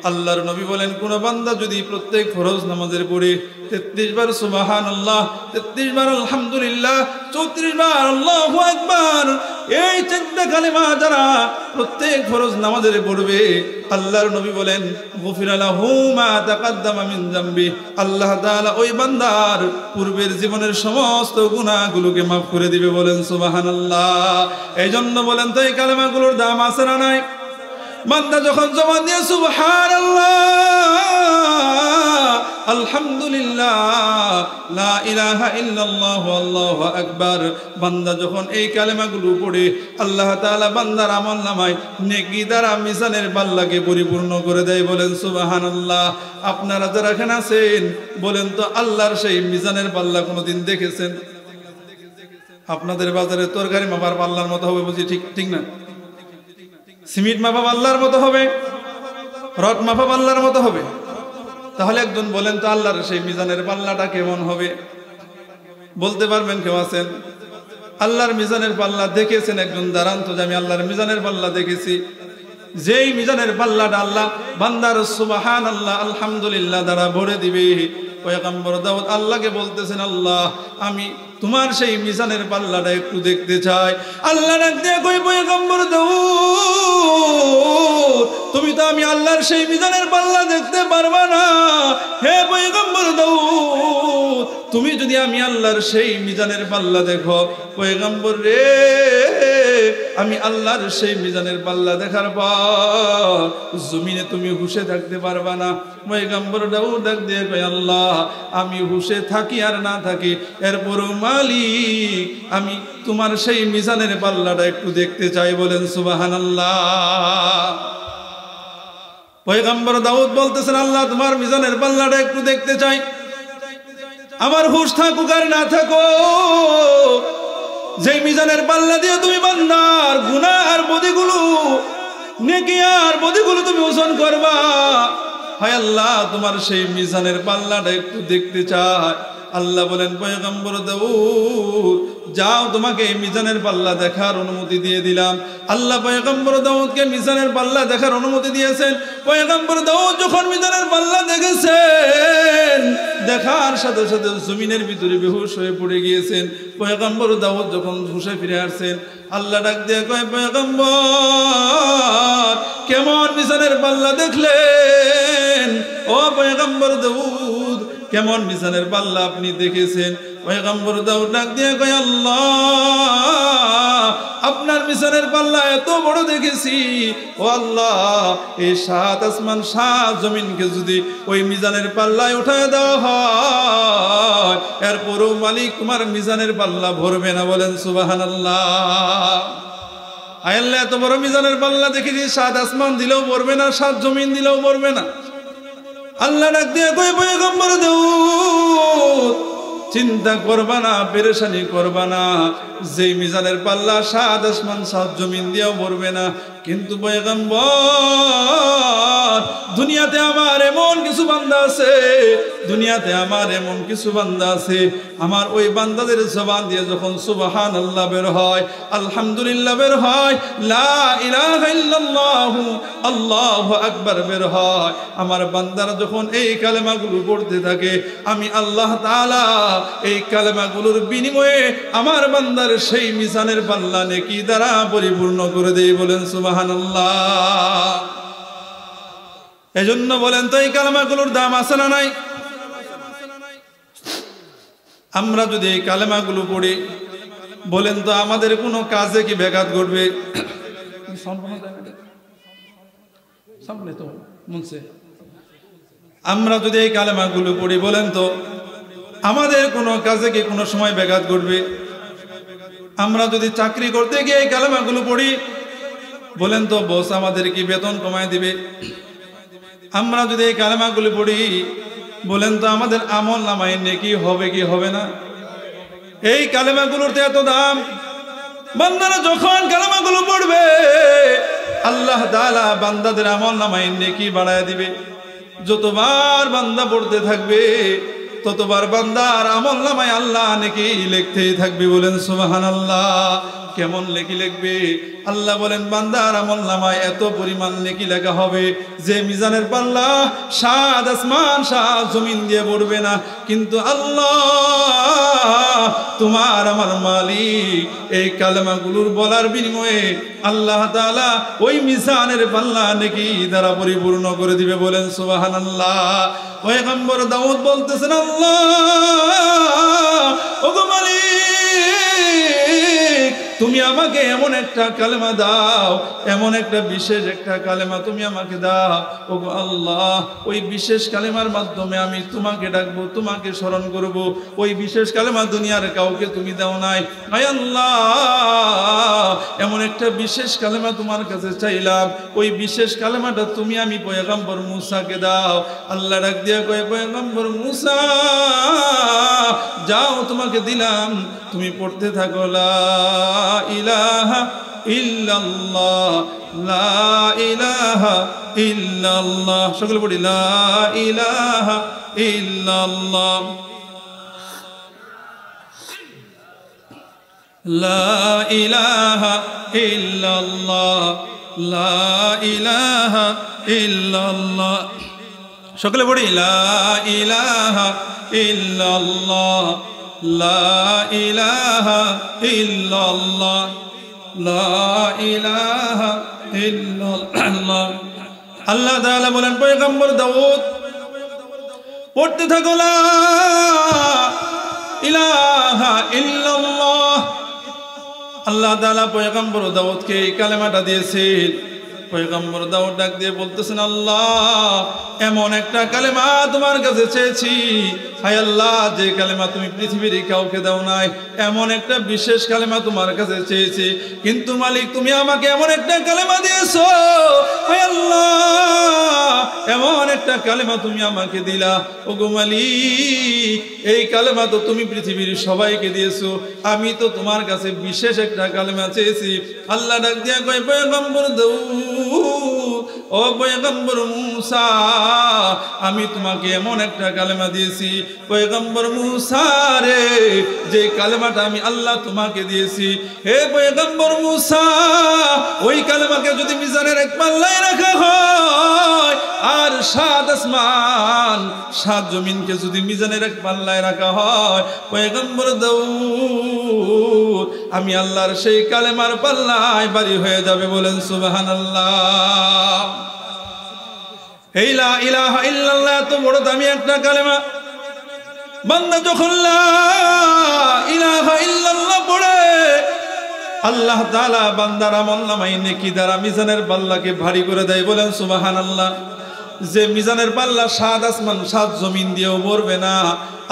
S1: আল্লাহর নবী বলেন কোন বান্দা যদি প্রত্যেক ফরজ নামাজের পড়ে 33 বার সুবহানাল্লাহ, 33 বার আলহামদুলিল্লাহ, 34 বার আল্লাহু আকবার, এই 4টা কালেমা যারা প্রত্যেক ফরজ নামাজের পড়বে, আল্লাহর নবী বলেন গুফিরা লাহু মা তাকাদ্দামা মিন যামবি, আল্লাহ তাআলা ওই বান্দার পূর্বের জীবনের সমস্ত গুনাহগুলোকে maaf করে দিবে। বলেন সুবহানাল্লাহ। এই জন্য বলেন তো এই কালেমাগুলোর দাম আছে না নাই? বান্দা যখন জবান দিয়ে সুবহানাল্লাহ, আলহামদুলিল্লাহ, লা ইলাহা ইল্লাল্লাহু আল্লাহু আকবার, বান্দা যখন এই কালেমাগুলো পড়ে আল্লাহ তাআলা বান্দার আমলনামায় নেকি দ্বারা মিজানের পাল্লাকে পরিপূর্ণ করে দেয়। বলেন সুবহানাল্লাহ। আপনারা যারা এখানে আছেন বলেন তো আল্লাহর সেই মিজানের পাল্লা কোনোদিন দেখেছেন? আপনাদের বাজারে তরকারি মাপার পাল্লার মতো হবে বুঝি? ঠিক না? সিমেন্ট মাপা পাল্লার মতো হবে? রড মাপা পাল্লার মতো হবে? তাহলে একজন বলেন তো আল্লাহর সেই মিজানের পাল্লাটা কেমন হবে? বলতে পারবেন কেউ আছেন? আল্লাহর মিজানের পাল্লা দেখেছেন? একজন দাঁড়ান তো যে আমি আল্লাহর মিজানের পাল্লা দেখেছি। যেই মিজানের পাল্লাটা আল্লাহ বান্দার সুবহানাল্লাহ আলহামদুলিল্লাহ দ্বারা ভরে দিবে, পয়গম্বর দাউদ আল্লাহকে বলতেছেন, আল্লাহ আমি তোমার সেই মিজানের পাল্লাটা একটু দেখতে চাই। আল্লাহ ডাক দিয়ে কই, পয়গম্বর দাউদ তুমি তো আমি আল্লাহর সেই মিজানের পাল্লা দেখতে পারবা না। হে পয়গম্বর দাউদ তুমি যদি আমি আল্লাহর সেই মিজানের পাল্লা দেখো, পয়গম্বর রে আমি আল্লাহর সেই মিজানের পাল্লা দেখার পর জমিনে তুমি হুশে থাকতে পারবা না। পয়গম্বর দাউদ ডাক দিয়ে কয়, আল্লাহ আমি হুশে থাকি আর না থাকি এরপরও মালিক আমি তোমার সেই মিজানের পাল্লাটা একটু দেখতে চাই। বলেন সুবহানাল্লাহ। পয়গম্বর দাউদ বলতেছেন, আল্লাহ তোমার মিজানের পাল্লাটা একটু দেখতে চাই, আমার হুশ থাকুক আর না থাকুক, যেই মিজানের পাল্লা দিয়ে তুমি বান্দার গুনাহ আর বদিগুলো, নেকি আর বদিগুলো তুমি ওজন করবা, হায় আল্লাহ তোমার সেই মিজানের পাল্লাটা একটু দেখতে চাই। আল্লাহ বলেন, পয়গম্বর দাউদ যাও তোমাকে এই মিজানের পাল্লা দেখার অনুমতি দিয়ে দিলাম। আল্লাহ পয়গম্বর দাউদকে মিজানের পাল্লা দেখার অনুমতি দিয়েছেন। পয়গম্বর দাউদ যখন মিজানের পাল্লা দেখেছেন, দেখার সাথে সাথে জমিনের ভিতরে বেহুশ হয়ে পড়ে গিয়েছেন। পয়গম্বর দাউদ যখন হুশে ফিরে আসছেন, আল্লাহ ডাক দিয়ে কয়, পয়গম্বর কেমন মিজানের পাল্লা দেখলেন? ও পয়গম্বর দাউদ কেমন মিজানের পাল্লা আপনি দেখেছেন? পয়গম্বর দাউদ ডাক দিয়ে কয়, আল্লাহ আপনার মিজানের পাল্লা এত বড় দেখেছি, ও আল্লাহ এই 7 আসমান 7 জমিনকে যদি ওই মিজানের পাল্লায় উঠায় দেওয়া হয় এরপরও মালিক তোমার মিজানের পাল্লা ভরবে না। বলেন সুবহানাল্লাহ। আয় আল্লাহ এত বড় মিজানের পাল্লা দেখেছি, 7 আসমান দিলেও ভরবে না, 7 জমিন দিলেও ভরবে না। আল্লাহ ডাক দিয়ে কয়, পয়গম্বর দাউদ চিন্তা করবা না, পেরেশানি করবা না, যেই মিজানের পাল্লা 7 আসমান 7 জমিন দিয়েও ভরবে না, কিন্তু পয়গম্বর দুনিয়াতে আমার এমন কিছু বান্দা আছে, দুনিয়াতে আমার এমন কিছু বান্দা আছে, আমার ওই বান্দাদের জবান দিয়ে যখন সুবহানাল্লাহ বের হয়, আলহামদুলিল্লাহ বের হয়, লা ইলাহা ইল্লাল্লাহু আল্লাহু আকবার বের হয়, আমার বান্দারা যখন এই কালেমাগুলো পড়তে থাকে, আমি আল্লাহ তাআলা এই কালেমাগুলোর বিনিময়ে আমার বান্দার সেই মিজানের পাল্লা নেকি দ্বারা পরিপূর্ণ করে দেই। বলেন সুবহানাল্লাহ। এজন্য বলেন তো এই কালেমাগুলোর দাম আছে না নাই? আমরা যদি এই কালেমাগুলো পড়ি, বলেন তো আমাদের কোনো কাজে কি ব্যাঘাত ঘটবে? আমরা যদি এই কালেমাগুলো পড়ি, বলেন তো আমাদের কোনো কাজে কি কোনো সময় ব্যাঘাত ঘটবে? আমরা যদি চাকরি করতে গিয়ে এই কালেমাগুলো পড়ি, বলেন তো বস আমাদের কি বেতন কমায় দিবে? আমরা যদি এই কালেমাগুলি পড়ি, বলেন তো আমাদের আমল নামায় নেকি হবে কি হবে না? এই কালেমাগুলোর তো এত দাম। বান্দারা যখন কালেমাগুলো পড়বে, আল্লাহ তাআলা বান্দাদের আমল নামায় নেকি বাড়ায় দিবে। যতবার বান্দা পড়তে থাকবে, ততবার বান্দার আমল নামায় আল্লাহ নেকি লিখতেই থাকবে। বলেন সুবহানাল্লাহ। কেমন নেকি লিখবে? আল্লাহ বলেন বান্দার আমল নামায় এত পরিমাণ নেকি লেখা হবে যে মিজানের পাল্লা সাত আসমান সাত জমিন দিয়ে পড়বে না। কিন্তু আল্লাহ তোমার আমার মালিক এই কালেমাগুলোর বলার বিনিময়ে আল্লাহ তাআলা ওই মিজানের পাল্লা নেকি দ্বারা পরিপূর্ণ করে দিবে। বলেন সুবহানাল্লাহ। পয়গম্বর দাউদ বলতেছেন, আল্লাহ ওগো মালিক, তুমি আমাকে এমন একটা কালেমা দাও, এমন একটা বিশেষ একটা কালেমা তুমি আমাকে দাও ওগো আল্লাহ, ওই বিশেষ কালেমার মাধ্যমে আমি তোমাকে ডাকবো, তোমাকে স্মরণ করব। ওই বিশেষ কালেমা দুনিয়ার কাউকে তুমি দাও নাই। আয় আল্লাহ, এমন একটা বিশেষ কালেমা তোমার কাছে চাইলাম, ওই বিশেষ কালেমাটা তুমি আমি পয়গম্বর মুসাকে দাও। আল্লাহ ডাক দিয়া কয়, পয়গম্বর মুসা যাও, তোমাকে দিলাম, তুমি পড়তে থাকো লা ইলাহা ইল্লাল্লাহ, লা ইলাহা ইল্লাল্লাহ। সকলে পড়ি লা ইলাহা ইল্লাল্লাহ, লা ইলাহা ইল্লাল্লাহ, লা ইলাহা ইল্লাল্লাহ। সকলে পড়ি লা ইলাহা ইল্লাল্লাহ, লা ইলাহা ইল্লাল্লাহ, লা ইলাহা ইল্লাল্লাহ। আল্লাহ তাআলা বলেন পয়গম্বর দাউদ পড়তে থাকো লা ইলাহা ইল্লাল্লাহ। আল্লাহ তাআলা পয়গম্বর দাউদকে এই কালেমাটা দিয়েছেন। পয়গম্বর দাউদ ডাক দিয়ে বলতেছেন, আল্লাহ এমন একটা কালেমা তোমার কাছে চেয়েছি, হায় আল্লাহ যে কালেমা তুমি পৃথিবীর কাউকে দাও নাই, এমন একটা বিশেষ কালেমা তোমার কাছে চেয়েছি, কিন্তু মালিক তুমি আমাকে এমন একটা কালেমা দিয়েছো, হায় আল্লাহ এমন একটা কালেমা তুমি আমাকে দিলা। ওগো মালিক এই কালেমা তো তুমি পৃথিবীর সবাইকে দিয়েছো, আমি তো তোমার কাছে বিশেষ একটা কালেমা চেয়েছি। আল্লাহ ডাক দিয়া কয়, পয়গম্বর দাউদ ও পয়গম্বর মুসা, আমি তোমাকে এমন একটা কালেমা দিয়েছি পয়গম্বর মুসা রে, যে কালেমাটা আমি আল্লাহ তোমাকে দিয়েছি, হে পয়গম্বর মুসা ওই কালেমাকে যদি মিজানের এক পাল্লায় রাখা হয়, আর সাত আসমান সাত জমিনকে যদি মিজানের এক পাল্লায় রাখা হয়, পয়গম্বর দাউদ আমি আল্লাহর সেই কালেমার পাল্লায় ভারী হয়ে যাবে। বলেন সুবহানাল্লাহ। এই লা ইলাহা ইল্লাল্লাহ এত বড় দামি একটা কালেমা, বান্দা যখন লা ইলাহা ইল্লাল্লাহ পড়ে, আল্লাহ তাআলা বান্দার আমলনামায় নেকি দ্বারা মিজানের পাল্লাকে ভারী করে দেয়। বলেন সুবহানাল্লাহ। যে মিজানের পাল্লা সাত আসমান সাত জমিন দিয়েও ভরবে না।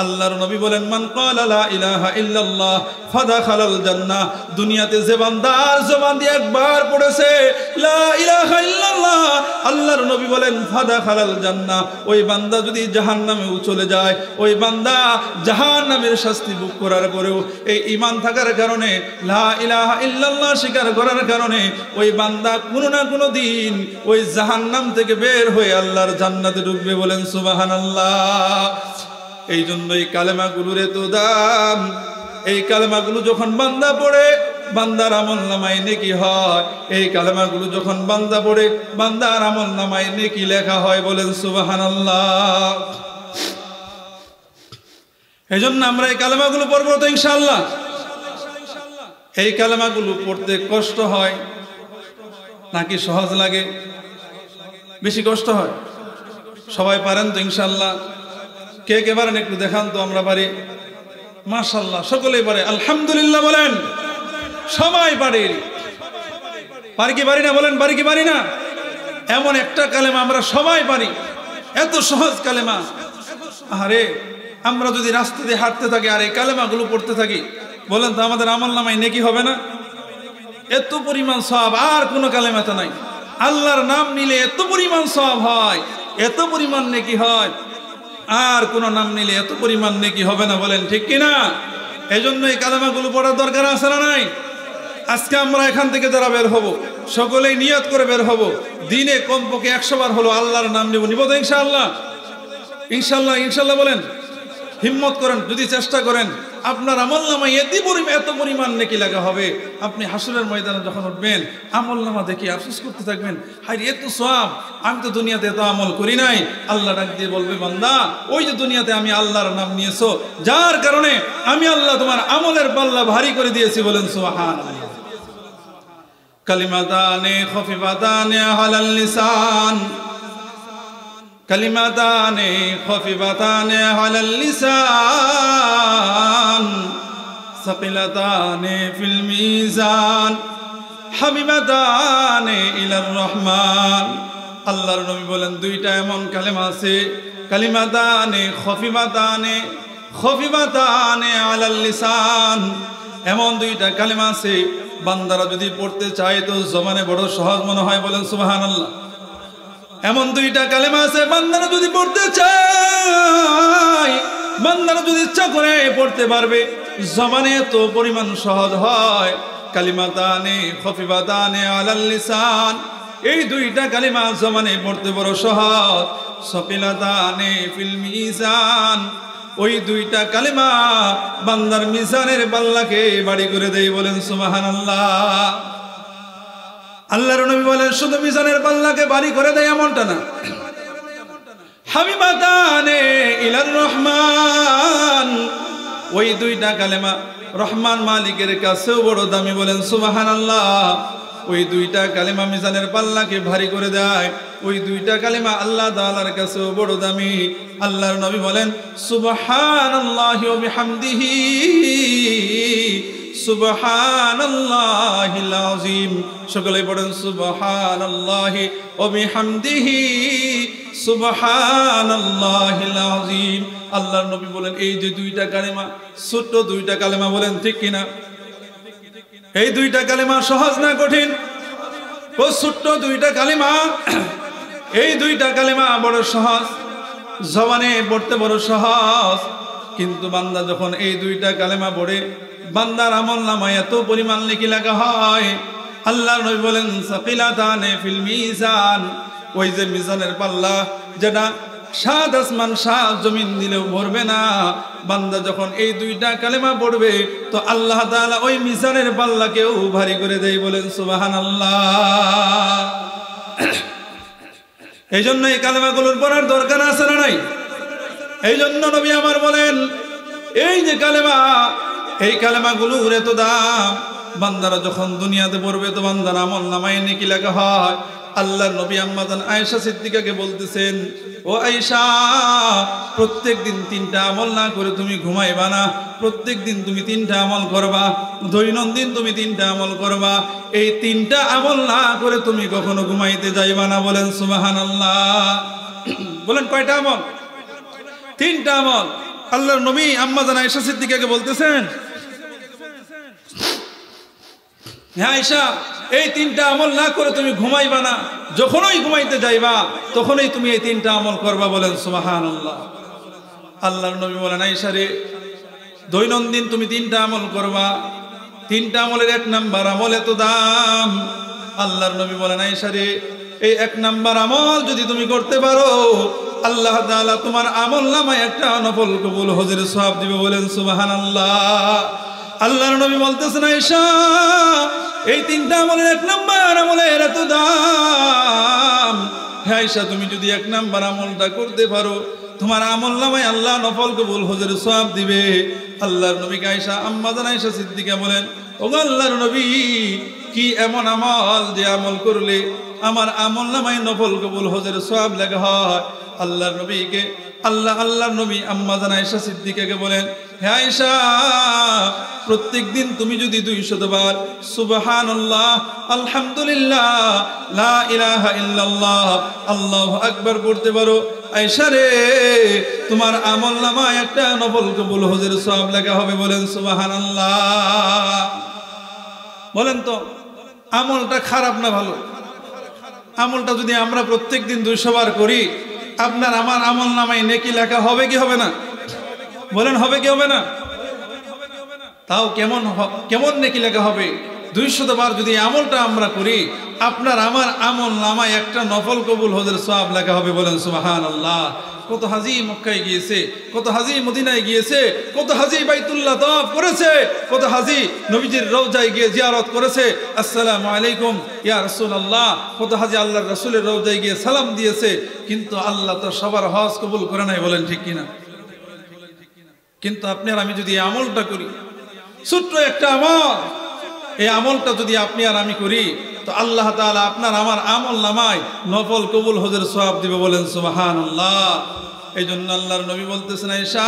S1: আল্লাহর নবী বলেন, মান ক্বালা লা ইলাহা ইল্লাল্লাহ ফাদাখালাল জান্নাহ। দুনিয়াতে যে বান্দা জবান দিয়ে একবার পড়েছে লা ইলাহা ইল্লাল্লাহ, আল্লাহর নবী বলেন ফাদাখালাল জান্নাহ, ওই বান্দা যদি জাহান্নামেও চলে যায়, ওই বান্দা জাহান্নামের শাস্তি ভোগ করার পরেও এই ঈমান থাকার কারণে, লা ইলাহা ইল্লাল্লাহ স্বীকার করার কারণে ওই বান্দা কোনো না কোনো দিন ওই জাহান্নাম থেকে বের হয়ে আল্লাহর জান্নাতে ঢুকবে। বলেন সুবহানাল্লাহ। এই জন্য এই কালেমাগুলোর এত দাম। এই কালেমাগুলো যখন বান্দা পড়ে, বান্দার আমলনামায় নেকি হয়। এই কালেমাগুলো যখন বান্দা পড়ে, বান্দার আমলনামায় নেকি লেখা হয়। বলেন সুবহানাল্লাহ। এই জন্য আমরা এই কালেমাগুলো পড়বো তো ইনশাআল্লাহ। এই কালেমাগুলো পড়তে কষ্ট হয় নাকি সহজ লাগে? বেশি কষ্ট হয়। সবাই পারেন তো ইনশাআল্লাহ? কে কে পারেন একটু দেখান তো। আমরা পারি মাশাআল্লাহ, সকলেই পারে। আলহামদুলিল্লাহ বলেন। সবাই পারে। পারি কি পারি না? বলেন পারি কি পারি না? এমন একটা কালেমা আমরা সবাই পারি, এত সহজ কালেমা। আরে আমরা যদি রাস্তা দিয়ে হাঁটতে থাকি আর এই কালেমাগুলো পড়তে থাকি, বলেন তো আমাদের আমলনামায় নেকি হবে না? এত পরিমাণ সওয়াব আর কোনো কালেমাতে নাই। আল্লাহর নাম নিলে এত পরিমাণ সওয়াব হয়, এত পরিমাণ নেকি হয়, আর কোন নাম নিলে এত পরিমাণ নেকি হবে না, বলেন ঠিক কিনা? এই জন্য এই কালেমাগুলো পড়ার দরকার আছে না নাই? আজকে আমরা এখান থেকে যারা বের হব সকলেই নিয়ত করে বের হব, দিনে কমপক্ষে 100 বার হলো আল্লাহর নাম নিব, নিব তো ইনশাআল্লাহ? ইনশাআল্লাহ, ইনশাআল্লাহ বলেন। হিম্মত করেন, যদি চেষ্টা করেন আপনার আমলনামায় এত পরিমাণ নেকি লাগা হবে। আপনি হাসরের ময়দানে যখন উঠবেন আমলনামা দেখে আফসোস করতে থাকবেন, হায় এত সওয়াব, আমি তো দুনিয়াতে এত আমল করি নাই। আল্লাহ ডাক দিয়ে বলবে, বান্দা ওই যে দুনিয়াতে আমি আল্লাহর নাম নিয়েছো, যার কারণে আমি আল্লাহ তোমার আমলের পাল্লা ভারী করে দিয়েছি, বলেন সুবহানাল্লাহ। কালিমাতানে খফিফাতানে আলাল লিসান, কালিমাতানে খফিফাতানে আলাল লিসান, সাকিলাতানে ফিল মিজান, হাবিবাতানে ইলার রহমান। আল্লাহর নবী বলেন দুইটা এমন কালেমা আছে, কালিমাতানে খফিফাতানে, খফিফাতানে আলাল লিসান, এমন দুইটা কালেমা আছে বান্দারা যদি পড়তে চায় তো জবানে বড় সহজ মনে হয়, বলেন সুবহানাল্লাহ। এমন দুইটা কালেমা আছে বান্দারা যদি পড়তে চায়, বান্দারা যদি ইচ্ছা করে পড়তে পারবে, জবানে এত পরিমাণ সহজ হয়। কালিমাতানে খফিফাতানে আলাল লিসান, এই দুইটা কালিমা জবানে পড়তে বড় সহজ। সাকিলাতানে ফিল মিজান, ওই দুইটা কালিমা বান্দার মিজানের পাল্লাকে ভারী করে দেয়, বলেন সুবহানাল্লাহ। আল্লাহর নবী বলেন শুধু মিজানের পাল্লাকে ভারী করে দেয় এমনটা না, হাবিবাতানে ইলার রহমান, ওই দুইটা কালেমা রহমান মালিকের কাছেও বড় দামি, বলেন সুবহানাল্লাহ। ওই দুইটা কালেমা মিজানের পাল্লাকে ভারী করে দেয়, ওই দুইটা কালেমা আল্লাহ তাআলার কাছেও বড় দামি। আল্লাহর নবী বলেন সুবহানাল্লাহি ওয়া বিহামদিহি, সুবহানাল্লাহিল আযীম। সকলেই পড়েন সুবহানাল্লাহি ওয়া বিহামদিহি, সুবহানাল্লাহিল আযীম। আল্লাহর নবী বলেন এই যে দুইটা কালেমা, ছোট্ট দুইটা কালেমা, বলেন ঠিক কিনা? এই দুইটা কালেমা সহজ না কঠিন? ও ছোট্ট দুইটা কালেমা, এই দুইটা কালেমা বড় সহজ, জবানে পড়তে বড় সহজ, কিন্তু বান্দা যখন এই দুইটা কালেমা পড়ে বান্দার আমলনামায় এত পরিমাণ নেকি লাগা হয়। আল্লাহর নবী বলেন সাকিলাতানে ফিল মিজান, ওই যে মিজানের পাল্লা যেটা 7 আসমান 7 জমিন দিলেও ভরবে না, বান্দা যখন এই দুইটা কালেমা পড়বে তো আল্লাহ তাআলা ওই মিজানের পাল্লাকেও ভারী করে দেয়, বলেন সুবহানাল্লাহ। এই জন্য এই কালেমাগুলোর পড়ার দরকার আছে না নাই? এই জন্য নবী আমার বলেন এই যে কালেমা, এই কালেমাগুলোর এত দাম, বান্দারা যখন দুনিয়াতে পড়বে তো বান্দার আমলনামায় নেকি লেখা হয়। আল্লাহর নবী আম্মা জান আয়েশা সিদ্দিকাকে বলতেছেন, ও আয়েশা, প্রত্যেক দিন 3টা আমল না করে তুমি ঘুমাইবা না, প্রত্যেক দিন তুমি 3টা আমল করবা, দৈনন্দিন তুমি 3টা আমল করবা, এই 3টা আমল না করে তুমি কখনো ঘুমাইতে যাইবা না, বলেন সুবহানাল্লাহ। বলেন কয়টা আমল? 3টা আমল। আল্লাহর নবী আম্মা জান আয়েশা সিদ্দিকাকে বলতেছেন, হ্যাঁ আয়েশা, এই 3টা আমল না করে তুমি ঘুমাইবা না, যখনই ঘুমাইতে যাইবা তখনই তুমি এই 3টা আমল করবা, বলেন সুবহানাল্লাহ। আল্লাহর নবী বলেন আয়েশা রে, দৈনন্দিন তুমি 3টা আমল করবা, 3টা আমলের 1 নাম্বার আমল এত দাম। আল্লাহর নবী বলেন আয়েশা রে, এই 1 নাম্বার আমল যদি তুমি করতে পারো আল্লাহ তাআলা তোমার আমলনামায় একটা নফল কবুল হজের সওয়াব দিবে, বলেন সুবহানাল্লাহ। আল্লাহর নবী বলতেছেন আয়েশা, এই 3টা আমলের 1 নাম্বার আমলের এত দাম। হ্যাঁ আয়েশা, তুমি যদি 1 নাম্বার আমলটা করতে পারো তোমার আমলনামায় আল্লাহ নফল কবুল হজের সওয়াব দিবে। আল্লাহর নবীকে আয়েশা আম্মা জান আয়েশা সিদ্দিকা বলেন, ওগো আল্লাহর নবী, কি এমন আমল যে আমল করলে আমার আমলনামায় নফল কবুল হজের সওয়াব লেখা হয়? আল্লাহর নবীকে আল্লাহর নবী আম্মা জান আয়েশা সিদ্দিকাকে বলেন, হে আয়েশা, প্রত্যেক দিন তুমি যদি 200 বার সুবহানাল্লাহ, আলহামদুলিল্লাহ, লা ইলাহা ইল্লাল্লাহ, আল্লাহু আকবার পড়তে পারো, আয়েশা রে, তোমার আমলনামায় একটা নফল কবুল হজের সওয়াব লেখা হবে, বলেন সুবহানাল্লাহ। বলেন তো আমলটা খারাপ না ভালো? আমলটা যদি আমরা প্রত্যেক দিন 200 বার করি, আপনার আমার আমল নামায় নেকি লেখা হবে কি হবে না? বলেন হবে কি হবে না? তাও কেমন নেকি লেখা হবে? 200 বার যদি আমলটা আমরা করি, আপনার আমার আমল নামায় একটা নফল কবুল হজের সওয়াব লেখা হবে। বলেন সুবহানাল্লাহ। কত হাজি মক্কায় গিয়েছে, কত হাজি মদিনায় গিয়েছে, কত হাজি বাইতুল্লাহ তাওয়াফ করেছে, কত হাজি নবীজির রওজায় গিয়ে জিয়ারত করেছে, আসসালামু আলাইকুম ইয়া রাসূলুল্লাহ। কত হাজি আল্লাহর রাসূলের রওজায় গিয়ে সালাম দিয়েছে, কিন্তু আল্লাহ তো সবার হজ কবুল করে নাই। বলেন ঠিক কিনা? কিন্তু আপনি আর আমি যদি আমলটা করি, ছোট্ট একটা আমল, এই আমলটা যদি আপনি আর আমি করি, তো আল্লাহ তাআলা আপনার আমার আমল নামায় নফল কবুল হজের সওয়াব দিবে। বলেন সুবহানাল্লাহ। এই জন্য আল্লাহর নবী বলতেছেন, আয়েশা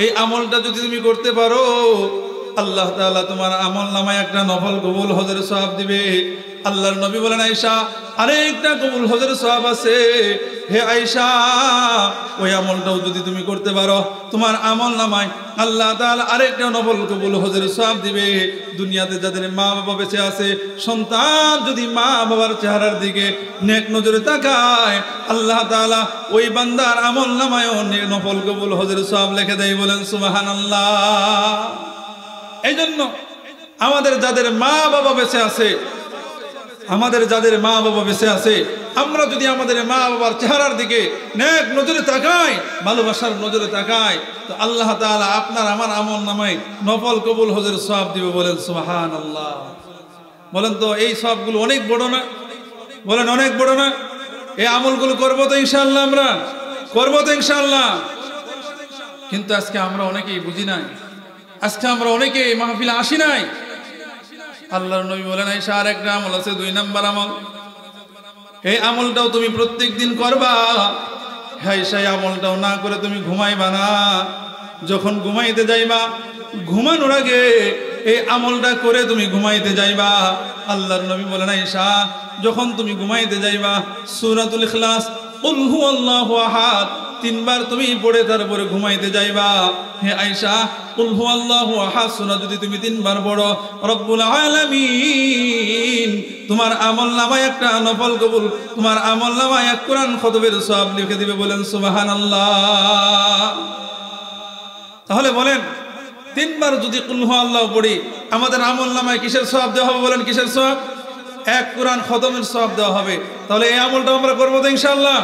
S1: এই আমলটা যদি তুমি করতে পারো, আল্লাহ তাআলা তোমার আমল নামায় একটা নফল কবুল হজের সওয়াব দিবে। আল্লাহর নবী বলেন, আয়েশা আরেকটা কবুল হজের সওয়াব আছে। হে আয়েশা, ওই আমলটাও যদি তুমি করতে পারো, তোমার আমল নামায় আল্লাহ তাআলা আরেকটা নফল কবুল হজের সওয়াব দিবে। দুনিয়াতে যাদের মা বাবা বেঁচে আছে, সন্তান যদি মা বাবার চেহারার দিকে নেক নজরে তাকায়, আল্লাহ তাআলা ওই বান্দার আমল নামায়ও নফল কবুল হজের সওয়াব লিখে দেয়। বলেন সুবহানাল্লাহ। এই জন্য আমাদের যাদের মা বাবা বেঁচে আছে, আমরা যদি আমাদের মা বাবার চেহারার দিকে নেক নজরে তাকাই, ভালোবাসার নজরে তাকাই, তো আল্লাহ তাআলা আপনার আমার আমল নামায় নফল কবুল হজের সওয়াব দিবে। বলেন সুবহানাল্লাহ। বলেন তো এই সওয়াবগুলো অনেক বড় না? বলেন অনেক বড় না? এই আমলগুলো করবো তো ইনশাআল্লাহ, আমরা করবো তো ইনশাআল্লাহ। কিন্তু আজকে আমরা অনেকেই বুঝি নাই, আজকে আমরা অনেকেই মাহফিলে আসি নাই। আল্লাহর নবী বলেন, আয়েশা আরেকটা আমল আছে, 2 নাম্বার আমল। এই আমলটাও তুমি প্রত্যেক দিন করবা। হ্যাঁ, সেই আমলটাও না করে তুমি ঘুমাইবা না। যখন ঘুমাইতে যাইবা, ঘুমানোর আগে এই আমলটা করে তুমি ঘুমাইতে যাইবা। আল্লাহর নবী বলেন, আয়েশা যখন তুমি ঘুমাইতে যাইবা, সূরাতুল ইখলাস, কুল হুয়াল্লাহু আহাদ 3 বার তুমি পড়ে তারপরে ঘুমাইতে যাইবা। হে আয়েশা, কুল হুয়াল্লাহু আহাদ সূরা যদি তুমি 3 বার পড়ো, রব্বুল আলামিন তোমার আমল নামায় একটা নফল কবুল, তোমার আমল নামায় এক কোরআন খতমের সওয়াব লিখে দিবে। বলেন সুবহানাল্লাহ। তাহলে বলেন 3 বার যদি কুল হুয়াল্লাহু পড়ি, আমাদের আমল নামায় কিসের সওয়াব দেওয়া হবে? বলেন কিসের সওয়াব? এক কোরআন খতমের সওয়াব দেওয়া হবে। তাহলে এই আমলটা আমরা করবো তো ইনশাআল্লাহ?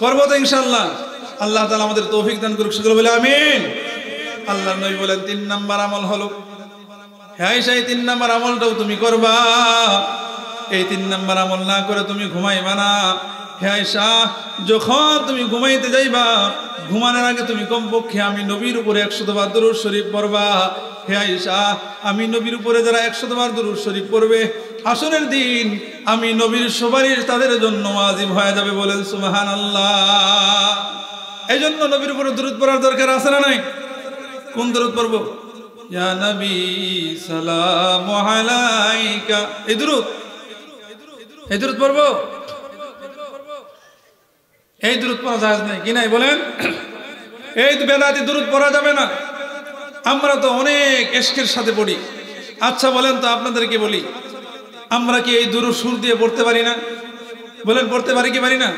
S1: করবো তো ইনশাআল্লাহ? আল্লাহ তাআলা আমাদের তৌফিক দান করুক, সকলে বলে আমিন। আল্লাহর নবী বলেন 3 নাম্বার আমল হলো, হ্যাঁ সেই 3 নাম্বার আমলটাও তুমি করবা। এই 3 নাম্বার আমল না করে তুমি ঘুমাইবা না। হে আয়েশা, যখন তুমি ঘুমাইতে যাইবা, ঘুমানোর আগে তুমি কমপক্ষে আমি নবীর উপরে 100 বার দরুদ শরীফ পড়বা। হে আয়েশা, আমি নবীর উপরে যারা 100 বার দরুদ শরীফ পড়বে, আসরের দিন আমি নবীর সুপারিশ তাদের জন্য ওয়াজিব হয়ে যাবে। বলেন সুবহানাল্লাহ। এই জন্য নবীর উপরে দরুদ পড়ার দরকার আছে না নাই? কোন দরুদ পড়বো? ইয়া নবী সালামু আলাইকা, এই দরুদ পড়বো। এই দরুদ পড়া যায় নাই কি নাই? বলেন এই বেদাতি দরুদ পড়া যাবে না। আমরা তো অনেক ইশকের সাথে পড়ি। আচ্ছা বলেন তো, আপনাদেরকে বলি, আমরা কি এই দুরূদ সুর দিয়ে পড়তে পারি না? বলেন পড়তে পারি কি পারি না?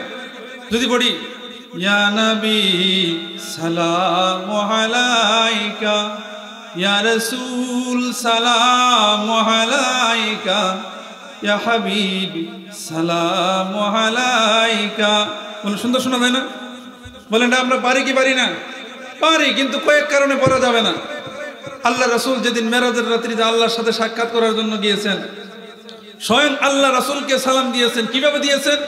S1: যদি পড়ি, ইয়া নবী সালামু আলাইকা, ইয়া রাসূল সালামু আলাইকা, ইয়া হাবিব সালামু আলাইকা, বলেন সুন্দর শোনা যায় না? বলেন আমরা পারি কি পারি না? পারি, কিন্তু কয়েক কারণে পড়া যাবে না। আল্লাহ রাসূল যেদিন মেরাজের রাত্রিতে আল্লাহর সাথে সাক্ষাৎ করার জন্য গিয়েছেন, স্বয়ং আল্লাহ রাসূলকে সালাম দিয়েছেন। কিভাবে দিয়েছেন?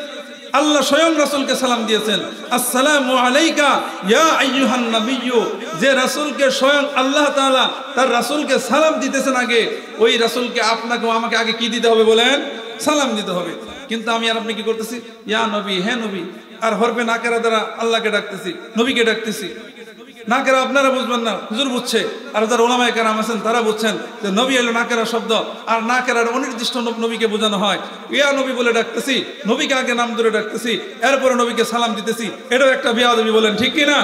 S1: আল্লাহ স্বয়ং রাসূলকে সালাম দিয়েছেন, আসসালামু আলাইকা ইয়া আইয়ুহান নাবিয়্যু। যে রাসূলকে স্বয়ং আল্লাহ তাআলা তার রাসূলকে সালাম দিতেছেন, আগে ওই রাসূলকে আপনাকে আমাকে আগে কি দিতে হবে? বলেন সালাম দিতে হবে। কিন্তু আমি আর আপনি কি করতেছি? ইয়া নবী, হে নবী, আর হরফে নাকেরা দ্বারা আল্লাহকে ডাকতেছি, নবীকে ডাকতেছি। নাকেরা আপনারা বুঝবেন না, হুজুর বুঝছে, আর যারা ওলামায়ে কেরাম আছেন তারা বুঝছেন যে নবী হলো নাকেরা শব্দ, আর নাকেরার অনির্দিষ্ট নবীকে বোঝানো হয়। ইয়া নবী বলে ডাকতেছি, নবীকে আগে নাম ধরে ডাকতেছি, এরপরে নবীকে সালাম দিতেছি, এটাও একটা বেয়াদবি। বলেন ঠিক কিনা?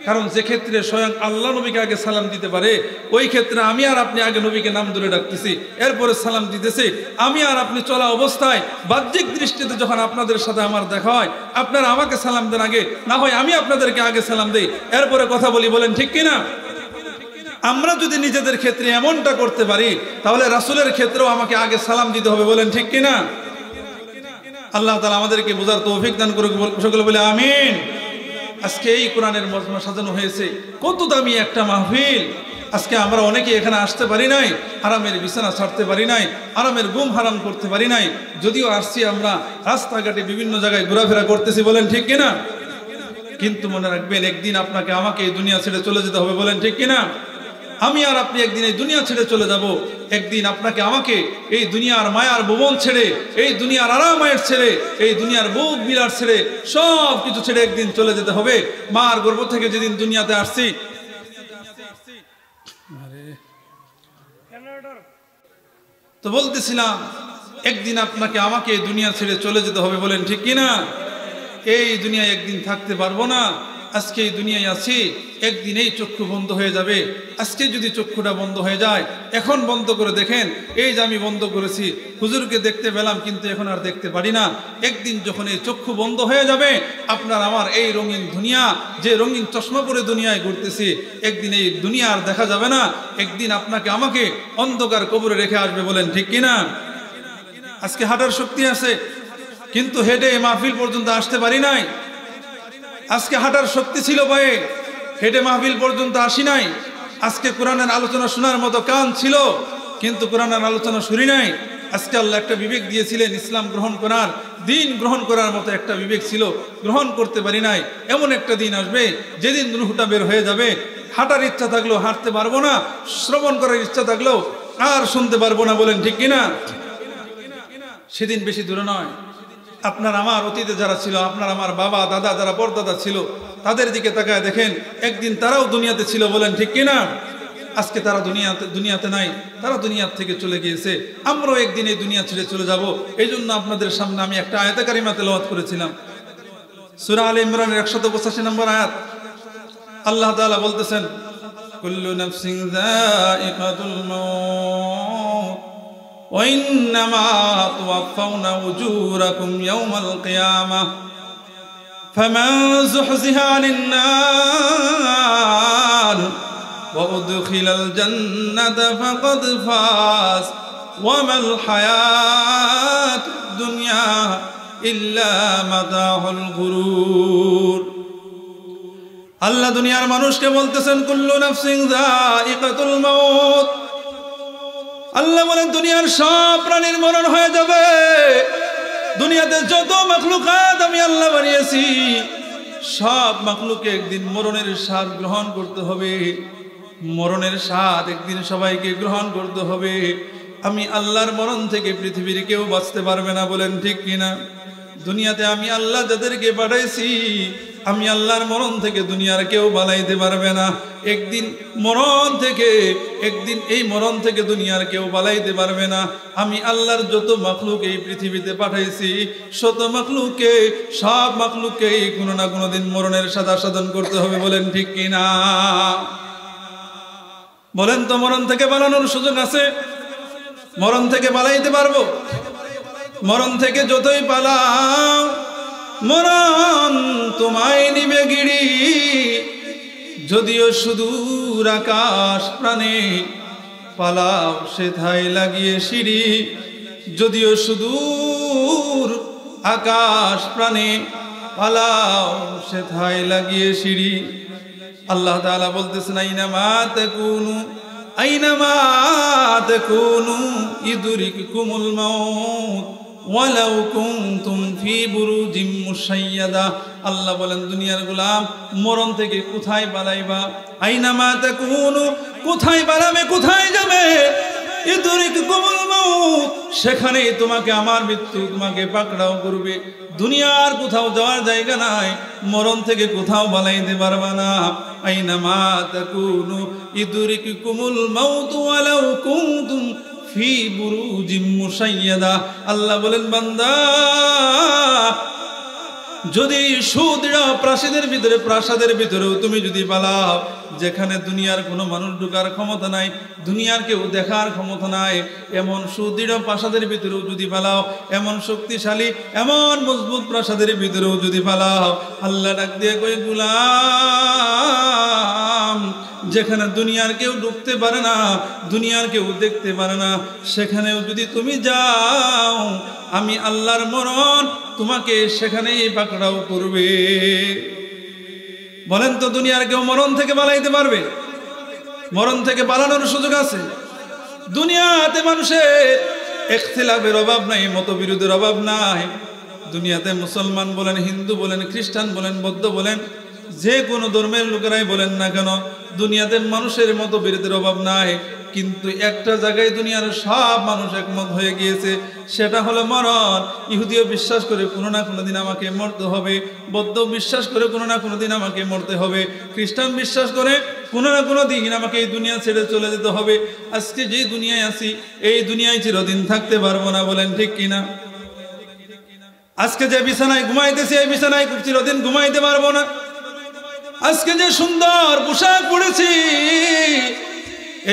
S1: কারণ যে ক্ষেত্রে স্বয়ং আল্লাহ নবীকে আগে সালাম দিতে পারে, ওই ক্ষেত্রে আমি আর আপনি আগে নবীকে নাম ধরে ডাকতেছি, এরপরে সালাম দিতেছি। আমি আর আপনি চলা অবস্থায় বাহ্যিক দৃষ্টিতে যখন আপনাদের সাথে আমার দেখা হয়, আপনারা আমাকে সালাম দেন আগে, না হয় আমি আপনাদেরকে আগে সালাম দেই, এরপরে কথা বলি। বলেন ঠিক কিনা? আমরা যদি নিজেদের ক্ষেত্রে এমনটা করতে পারি, তাহলে রাসূলের ক্ষেত্রেও আমাকে আগে সালাম দিতে হবে। বলেন ঠিক কিনা? আল্লাহ তাআলা আমাদেরকে বোঝার তৌফিক দান করুক, সকলে বলে আমিন। আজকে এই কোরআনের মজমা সাজানো হয়েছে, কত দামি একটা মাহফিল। আজকে আমরা অনেকে এখানে আসতে পারি নাই, আরামের বিছানা ছাড়তে পারি নাই, আরামের ঘুম হারাম করতে পারি নাই, যদিও আসছি আমরা রাস্তাঘাটে বিভিন্ন জায়গায় ঘোরাফেরা করতেছি। বলেন ঠিক কিনা? কিন্তু মনে রাখবেন, একদিন আপনাকে আমাকে এই দুনিয়া ছেড়ে চলে যেতে হবে। বলেন ঠিক কিনা? আমি আর আপনি একদিন এই দুনিয়া ছেড়ে চলে যাব। একদিন আপনাকে আমাকে এই দুনিয়ার মায়ার ভুবন ছেড়ে, এই দুনিয়ার আরামায়ের ছেড়ে, এই দুনিয়ার বুক বিলার ছেড়ে, সব কিছু ছেড়ে একদিন চলে যেতে হবে। মার গর্ভ থেকে যেদিন দুনিয়াতে আসছি, তো বলতেছিলাম একদিন আপনাকে আমাকে এই দুনিয়া ছেড়ে চলে যেতে হবে। বলেন ঠিক কিনা? এই দুনিয়ায় একদিন থাকতে পারবো না। আজকে এই দুনিয়ায় আছি, একদিন এই চক্ষু বন্ধ হয়ে যাবে। আজকে যদি চক্ষুটা বন্ধ হয়ে যায়, এখন বন্ধ করে দেখেন, এই যে আমি বন্ধ করেছি, হুজুরকে দেখতে পেলাম কিন্তু এখন আর দেখতে পারি না। একদিন যখন এই চক্ষু বন্ধ হয়ে যাবে, আপনার আমার এই রঙিন দুনিয়া, যে রঙিন চশমা পরে দুনিয়ায় ঘুরতেছি, একদিন এই দুনিয়া আর দেখা যাবে না। একদিন আপনাকে আমাকে অন্ধকার কবরে রেখে আসবে। বলেন ঠিক কিনা? আজকে হাঁটার শক্তি আছে, কিন্তু হেঁটে মাহফিল পর্যন্ত আসতে পারি নাই। আজকে হাঁটার শক্তি ছিল পায়ে, হেঁটে মাহফিল পর্যন্ত আসি নাই। আজকে কোরআনের আলোচনা শোনার মতো কান ছিল, কিন্তু কোরআনের আলোচনা শুনি নাই। আজকে আল্লাহ একটা বিবেক দিয়েছিলেন, ইসলাম গ্রহণ করার, দিন গ্রহণ করার মতো একটা বিবেক ছিল, গ্রহণ করতে পারি নাই। এমন একটা দিন আসবে যেদিন রুহটা বের হয়ে যাবে, হাঁটার ইচ্ছা থাকলেও হাঁটতে পারবো না, শ্রবণ করার ইচ্ছা থাকলেও আর শুনতে পারবো না। বলেন ঠিক কিনা? সেদিন বেশি দূরে নয়। আপনার আমার অতীতে যারা ছিল, আপনার আমার বাবা দাদা যারা পরদাদা ছিল, তাদের দিকে তাকায় দেখেন, একদিন তারাও দুনিয়াতে ছিল। বলেন ঠিক কিনা? আজকে তারা দুনিয়াতে নাই, তারা দুনিয়ার থেকে চলে গিয়েছে। আমরাও একদিন এই দুনিয়া ছেড়ে চলে যাব। এই জন্য আপনাদের সামনে আমি একটা আয়াতে কারিমা তেলাওয়াত করেছিলাম, সূরা আলে ইমরানের 185 নম্বর আয়াত। আল্লাহ তাআলা বলতেছেন, কুল্লু নাফসিন যায়িকাতুল মাউত وإنما توفون أجوركم يوم القيامة فمن زحزح عن النار وأدخل الجنة فقد فاز وما الحياة الدنيا إلا متاع الغرور। আল্লাহ দুনিয়ার মানুষকে বলতেছেন, কুল্লু নাফসিন যায়িকাতুল মাউত। আল্লাহ বলেন, দুনিয়ার সব প্রাণীর মরণ হয়ে যাবে। দুনিয়াতে যত মাখলুকাত আমি আল্লাহ বানিয়েছি, সব মাখলুকে একদিন মরণের স্বাদ গ্রহণ করতে হবে। মরণের স্বাদ একদিন সবাইকে গ্রহণ করতে হবে। আমি আল্লাহর মরণ থেকে পৃথিবীর কেউ বাঁচতে পারবে না। বলেন ঠিক কিনা? দুনিয়াতে আমি আল্লাহ যাদেরকে পাঠাইছি, আমি আল্লাহর মরণ থেকে দুনিয়ার কেউ বালাইতে পারবে না। একদিন মরণ থেকে, একদিন এই মরণ থেকে দুনিয়ার কেউ বালাইতে পারবে না। আমি আল্লাহর যত মাখলুক এই পৃথিবীতে পাঠাইছি, শত মাখলুককে, সব মাখলুককে কোনো না কোনো দিন মরণের সাধন করতে হবে। বলেন ঠিক কিনা? বলেন তো, মরণ থেকে বালানোর সুযোগ আছে? মরণ থেকে বালাইতে পারবো? মরণ থেকে যতই পালাও, মরণ তোমায় নিবে গিরি। যদিও সুদূর আকাশ প্রাণে, পালাও সেথায় লাগিয়ে সিঁড়ি। যদিও সুদূর আকাশ প্রাণে, পালাও সেথায় লাগিয়ে সিঁড়ি। আল্লাহ তাআলা বলতেছেন, আইনামা তাকুনু আইনামা তাকুনু ইদরিকুমুল মাউত ওয়ালাউ কুনতুম ফি বুরুজিম মুশাইয়াদা। আল্লাহ বলেন, দুনিয়ার গোলাম, মরণ থেকে কোথায় পালাইবা? আইনামা তাকুনু, কোথায় পালাবে, কোথায় যাবে? ইদরিকুমুল মাউত, সেখানেই তোমাকে আমার মৃত্যু তোমাকে পাকড়াও করবে। দুনিয়ার কোথাও যাওয়ার জায়গা নাই, মরণ থেকে কোথাও পালাইতে পারবা না। আইনামা তাকুনু ইদরিকুমুল মাউত ওয়ালাউ কুনতুম ফি বুরুজিম মুশাইয়াদা। আল্লাহ বলেন, বান্দা, যদি সুদৃঢ় প্রাসাদের ভিতরেও তুমি যদি পালাও, যেখানে দুনিয়ার কোনো মানুষ ঢোকার ক্ষমতা নাই, দুনিয়ার কেউ দেখার ক্ষমতা নাই, এমন সুদৃঢ় প্রাসাদের ভিতরেও যদি পালাও, এমন শক্তিশালী এমন মজবুত প্রাসাদের ভিতরেও যদি পালাও, আল্লাহ ডাক দিয়ে কই গোলাম, যেখানে দুনিয়ার কেউ ঢুকতে পারে না, দুনিয়ার কেউ দেখতে পারে না, সেখানেও যদি তুমি যাও, আমি আল্লাহর মরণ তোমাকে সেখানেই পাকড়াও করবে। বলেন তো, দুনিয়ার কেউ মরণ থেকে পালাইতে পারবে? মরণ থেকে পালানোর সুযোগ আছে? দুনিয়াতে মানুষের ইখতিলাফের অভাব নাই, মতবিরোধের অভাব নাই। দুনিয়াতে মুসলমান বলেন, হিন্দু বলেন, খ্রিস্টান বলেন, বৌদ্ধ বলেন, যে কোনো ধর্মের লোকেরাই বলেন না কেন, দুনিয়াতে মানুষের মতবিরোধের অভাব নাই। কিন্তু একটা জায়গায় দুনিয়ার সব মানুষ একমত হয়ে গিয়েছে, সেটা হলো মরণ। ইহুদিও বিশ্বাস করে কোনো না কোনো দিন আমাকে মরতে হবে, বৌদ্ধ বিশ্বাস করে কোনো না কোনো দিন আমাকে মরতে হবে, খ্রিস্টান বিশ্বাস করে কোনো না কোনো দিন আমাকে এই দুনিয়া ছেড়ে চলে যেতে হবে। আজকে যে দুনিয়ায় আছি, এই দুনিয়ায় চিরদিন থাকতে পারবো না, বলেন ঠিক কিনা? আজকে যে বিছানায় ঘুমাইতেছি, এই বিছানায় চিরদিন ঘুমাইতে পারবো না। আজকে যে সুন্দর পোশাক পরেছি,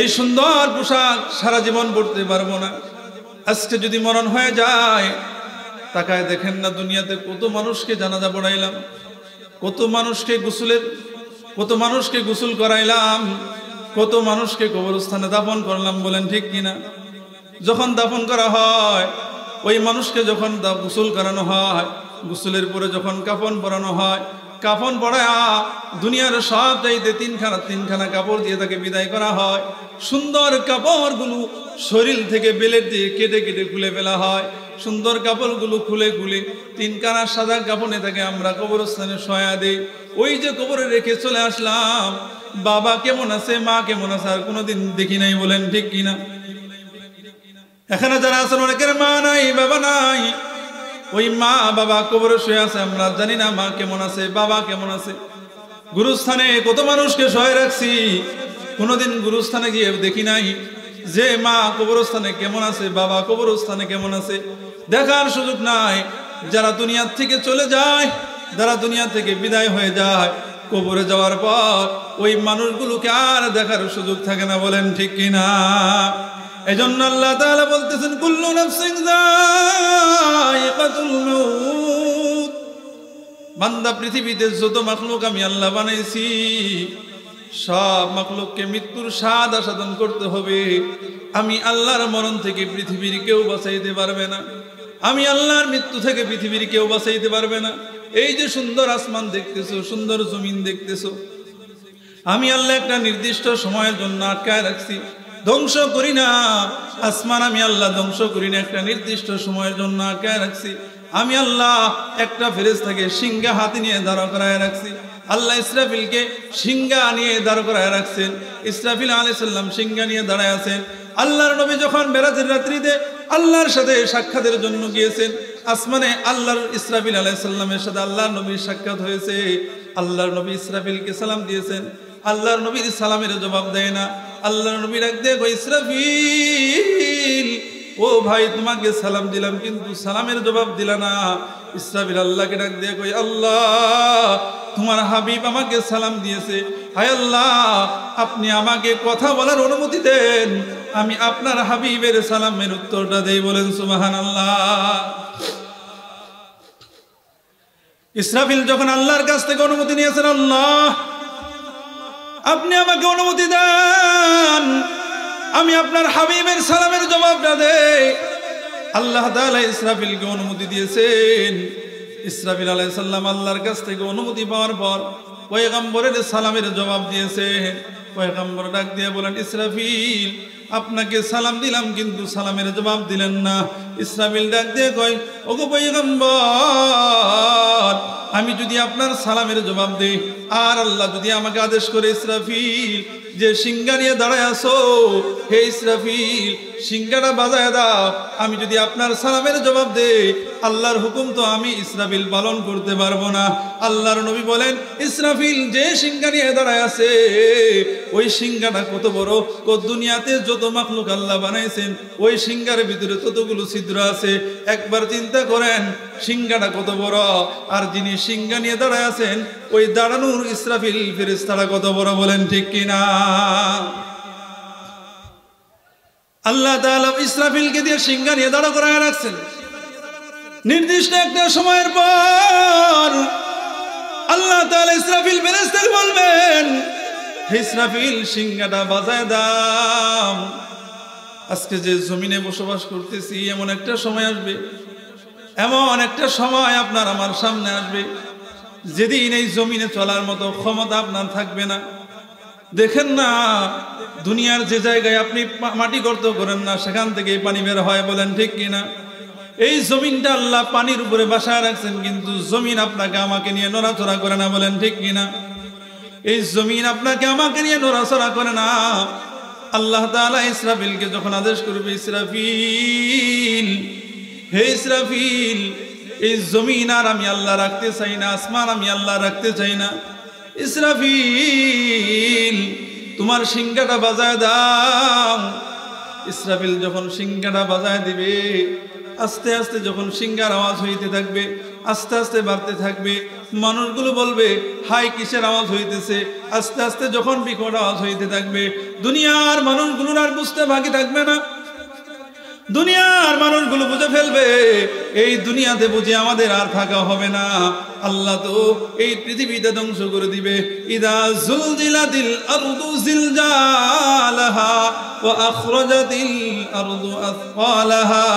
S1: এই সুন্দর পোশাক সারা জীবন পরতে পারবো না। আজকে যদি মরণ হয়ে যায়, তাকায় দেখেন না দুনিয়াতে কত মানুষকে জানাজা পড়াইলাম, কত মানুষকে গোসল করাইলাম, কত মানুষকে কবরস্থানে দাফন করলাম, বলেন ঠিক কিনা? যখন দাফন করা হয়, ওই মানুষকে যখন গোসল করানো হয়, গোসলের পরে যখন কাফন পরানো হয়, কাফন পড়ায়া দুনিয়ার সব চাইতে তিনখানা কাপড় দিয়ে তাকে বিদায় করা হয়। সুন্দর কাপড়গুলো শরীর থেকে বেলের দিয়ে কেটে কেটে খুলে ফেলা হয়। সুন্দর কাপড়গুলো খুলে খুলে তিনখানা সাদা কাপড়ে তাকে আমরা কবরস্থানে শোয়া দেই। ওই যে কবরে রেখে চলে আসলাম, বাবা কেমন আছে, মা কেমন আছে, আর কোনোদিন দেখি নাই, বলেন ঠিক কিনা? এখানে যারা আছেন, অনেকের মা নাই, বাবা নাই, ওই মা বাবা কবরে শুয়ে আছে, আমরা জানি না মা কেমন আছে, বাবা কেমন আছে। গুরুস্থানে কত মানুষকে শুয়ে রাখছি, কোনোদিন গুরুস্থানে গিয়ে দেখি নাই যে মা কবরস্থানে কেমন আছে, বাবা কবরস্থানে কেমন আছে, দেখার সুযোগ নাই। যারা দুনিয়া থেকে চলে যায়, যারা দুনিয়া থেকে বিদায় হয়ে যায়, কবরে যাওয়ার পর ওই মানুষগুলোকে আর দেখার সুযোগ থাকে না, বলেন ঠিক কিনা? এজন্য আল্লাহ তাআলা বলতেছেন, কুল্লু নাফসিন যায়িকাতুল মাউত। বান্দা, পৃথিবীতে যত মাখলুক আমি আল্লাহ বানাইছি, সব মাখলুককে মৃত্যুর স্বাদ আস্বাদন করতে হবে। আমি আল্লাহর মরণ থেকে পৃথিবীর কেউ বাঁচাইতে পারবে না, আমি আল্লাহর মৃত্যু থেকে পৃথিবীর কেউ বাঁচাইতে পারবে না। এই যে সুন্দর আসমান দেখতেছো, সুন্দর জমিন দেখতেছো, আমি আল্লাহ একটা নির্দিষ্ট সময়ের জন্য আটকায় রাখছি, ধ্বংস করি না। আসমান আমি আল্লাহ ধ্বংস করি না, একটা নির্দিষ্ট সময়ের জন্য আটকায় রাখছি। আমি আল্লাহ একটা ফেরেশতাকে সিংহা হাতে নিয়ে দাঁড় করায় রাখছি। আল্লাহ ইসরাফিলকে সিংহা নিয়ে দাঁড় করায় রাখছেন। ইসরাফিল আলাইহিস সালাম সিংহা নিয়ে দাঁড়ায় আছেন। আল্লাহর নবী যখন মেরাজের রাত্রিতে আল্লাহর সাথে সাক্ষাতের জন্য গিয়েছেন, আসমানে আল্লাহর ইসরাফিল আলাইহিস সালামের সাথে আল্লাহর নবীর সাক্ষাৎ হয়েছে। আল্লাহর নবী ইসরাফিলকে সালাম দিয়েছেন, আল্লাহর নবীর সালামের জবাব দেয় না। আল্লাহর নবী ডাক দিয়ে কই, ইসরাফিল, ও ভাই, তোমাকে সালাম দিলাম কিন্তু সালামের জবাব দিলা না। ইসরাফিল আল্লাহকে ডাক দিয়ে কই, আল্লাহ, তোমার হাবিব আমাকে সালাম দিয়েছে, হায় আল্লাহ, আপনি আমাকে কথা বলার অনুমতি দেন, আমি আপনার হাবিবের সালামের উত্তরটা দেই, বলেন সুবহানাল্লাহ। ইসরাফিল যখন আল্লাহর কাছ থেকে অনুমতি নিয়েছেন, আল্লাহ, আপনি আমাকে অনুমতি দেন, আমি আপনার হাবিবের সালামের জবাবটা দেই। আল্লাহ তাআলা ইসরাফিলকে অনুমতি দিয়েছেন। ইসরাফিল আলাইহিস সালাম আল্লাহর কাছ থেকে অনুমতি পাওয়ার পর পয়গম্বরের সালামের জবাব দিয়েছেন। পয়গম্বর ডাক দিয়ে বলেন, ইসরাফিল, আপনাকে সালাম দিলাম কিন্তু সালামের জবাব দিলেন না। ইসরাফিল ডাক দিয়ে কয়, ওগো পয়গম্বর, আমি যদি আপনার সালামের জবাব দেই, আর আল্লাহ যদি আমাকে আদেশ করে, ইসরাফিল, যে সিংহা নিয়ে দাঁড়ায় আসো, হে ইসরাফিল, সিংহাটা বাজায় দাও, আমি যদি আপনার সালামের জবাব দেই, আল্লাহর হুকুম তো আমি ইসরাফিল পালন করতে পারবো না। আল্লাহর নবী বলেন, ইসরাফিল যে সিংহা নিয়ে দাঁড়ায় আছে, ওই সিংহাটা কত বড়, দুনিয়াতে যত মাখলুক আল্লাহ বানাইছেন, ওই সিংহার ভিতরে ততগুলো ছিদ্র ছিদ্র আছে। একবার চিন্তা করেন সিংহাটা কত বড়, আর যিনি সিংহা নিয়ে দাঁড়ায় আছেন ওই দাঁড়ানোর ইসরাফিল ফেরেশতারা কত বড়, বলেন ঠিক কিনা? আল্লাহ তাআলা ইসরাফিলকে দিয়ে সিংহা নিয়ে দাঁড়া করায় রাখছেন। নির্দিষ্ট একটা সময়ের পর আল্লাহ তাআলা ইসরাফিল ফেরেশতাকে বলবেন, ইসরাফিল সিংহাটা বাজায় দাও। আজকে যে জমিনে বসবাস করতেছি এমন একটা সময় আসবে, এমন একটা সময় আপনার আমার সামনে আসবে যেদিন এই জমিনে চলার মতো ক্ষমতা আপনার থাকবে না। দেখেন না দুনিয়ার যে জায়গায় আপনি মাটি গর্ত করেন না সেখান থেকে পানি বের হয়, বলেন ঠিক কিনা? এই জমিনটা আল্লাহ পানির উপরে বাসায় রাখছেন, কিন্তু জমিন আপনাকে আমাকে নিয়ে নড়াচড়া করে না, বলেন ঠিক কিনা? এই জমিন আপনাকে আমাকে নিয়ে নড়াচড়া করে না। আল্লাহ তাআলা ইসরাফিলকে যখন আদেশ করবে, ইসরাফিল, হে ইসরাফিল, এই জমিন আর আমি আল্লাহ রাখতে চাই না, আসমান আমি আল্লাহ রাখতে চাই না। ইসরাফিল তোমার সিংহাটা বাজায় দাও। ইসরাফিল যখন সিংহাটা বাজায় দিবে, আস্তে আস্তে যখন সিংহার আওয়াজ হইতে থাকবে, আস্তে আস্তে বাড়তে থাকবে, মানুষগুলো বলবে হাই কিসের আওয়াজ হইতেছে। আস্তে আস্তে যখন বিকট আওয়াজ হইতে থাকবে, দুনিয়ার মানুষগুলোর আর বুঝতে বাকি থাকবে না। দুনিয়ার মানুষগুলো বুঝে ফেলবে এই দুনিয়াতে বুঝে আমাদের আর থাকা হবে না, আল্লাহ তো এই পৃথিবীতে ধ্বংস করে দিবে। ইদা জুলজিলাতিল আরদু জিলজালাহা ওয়া আখরাজাতিল আরদু আসফালাহা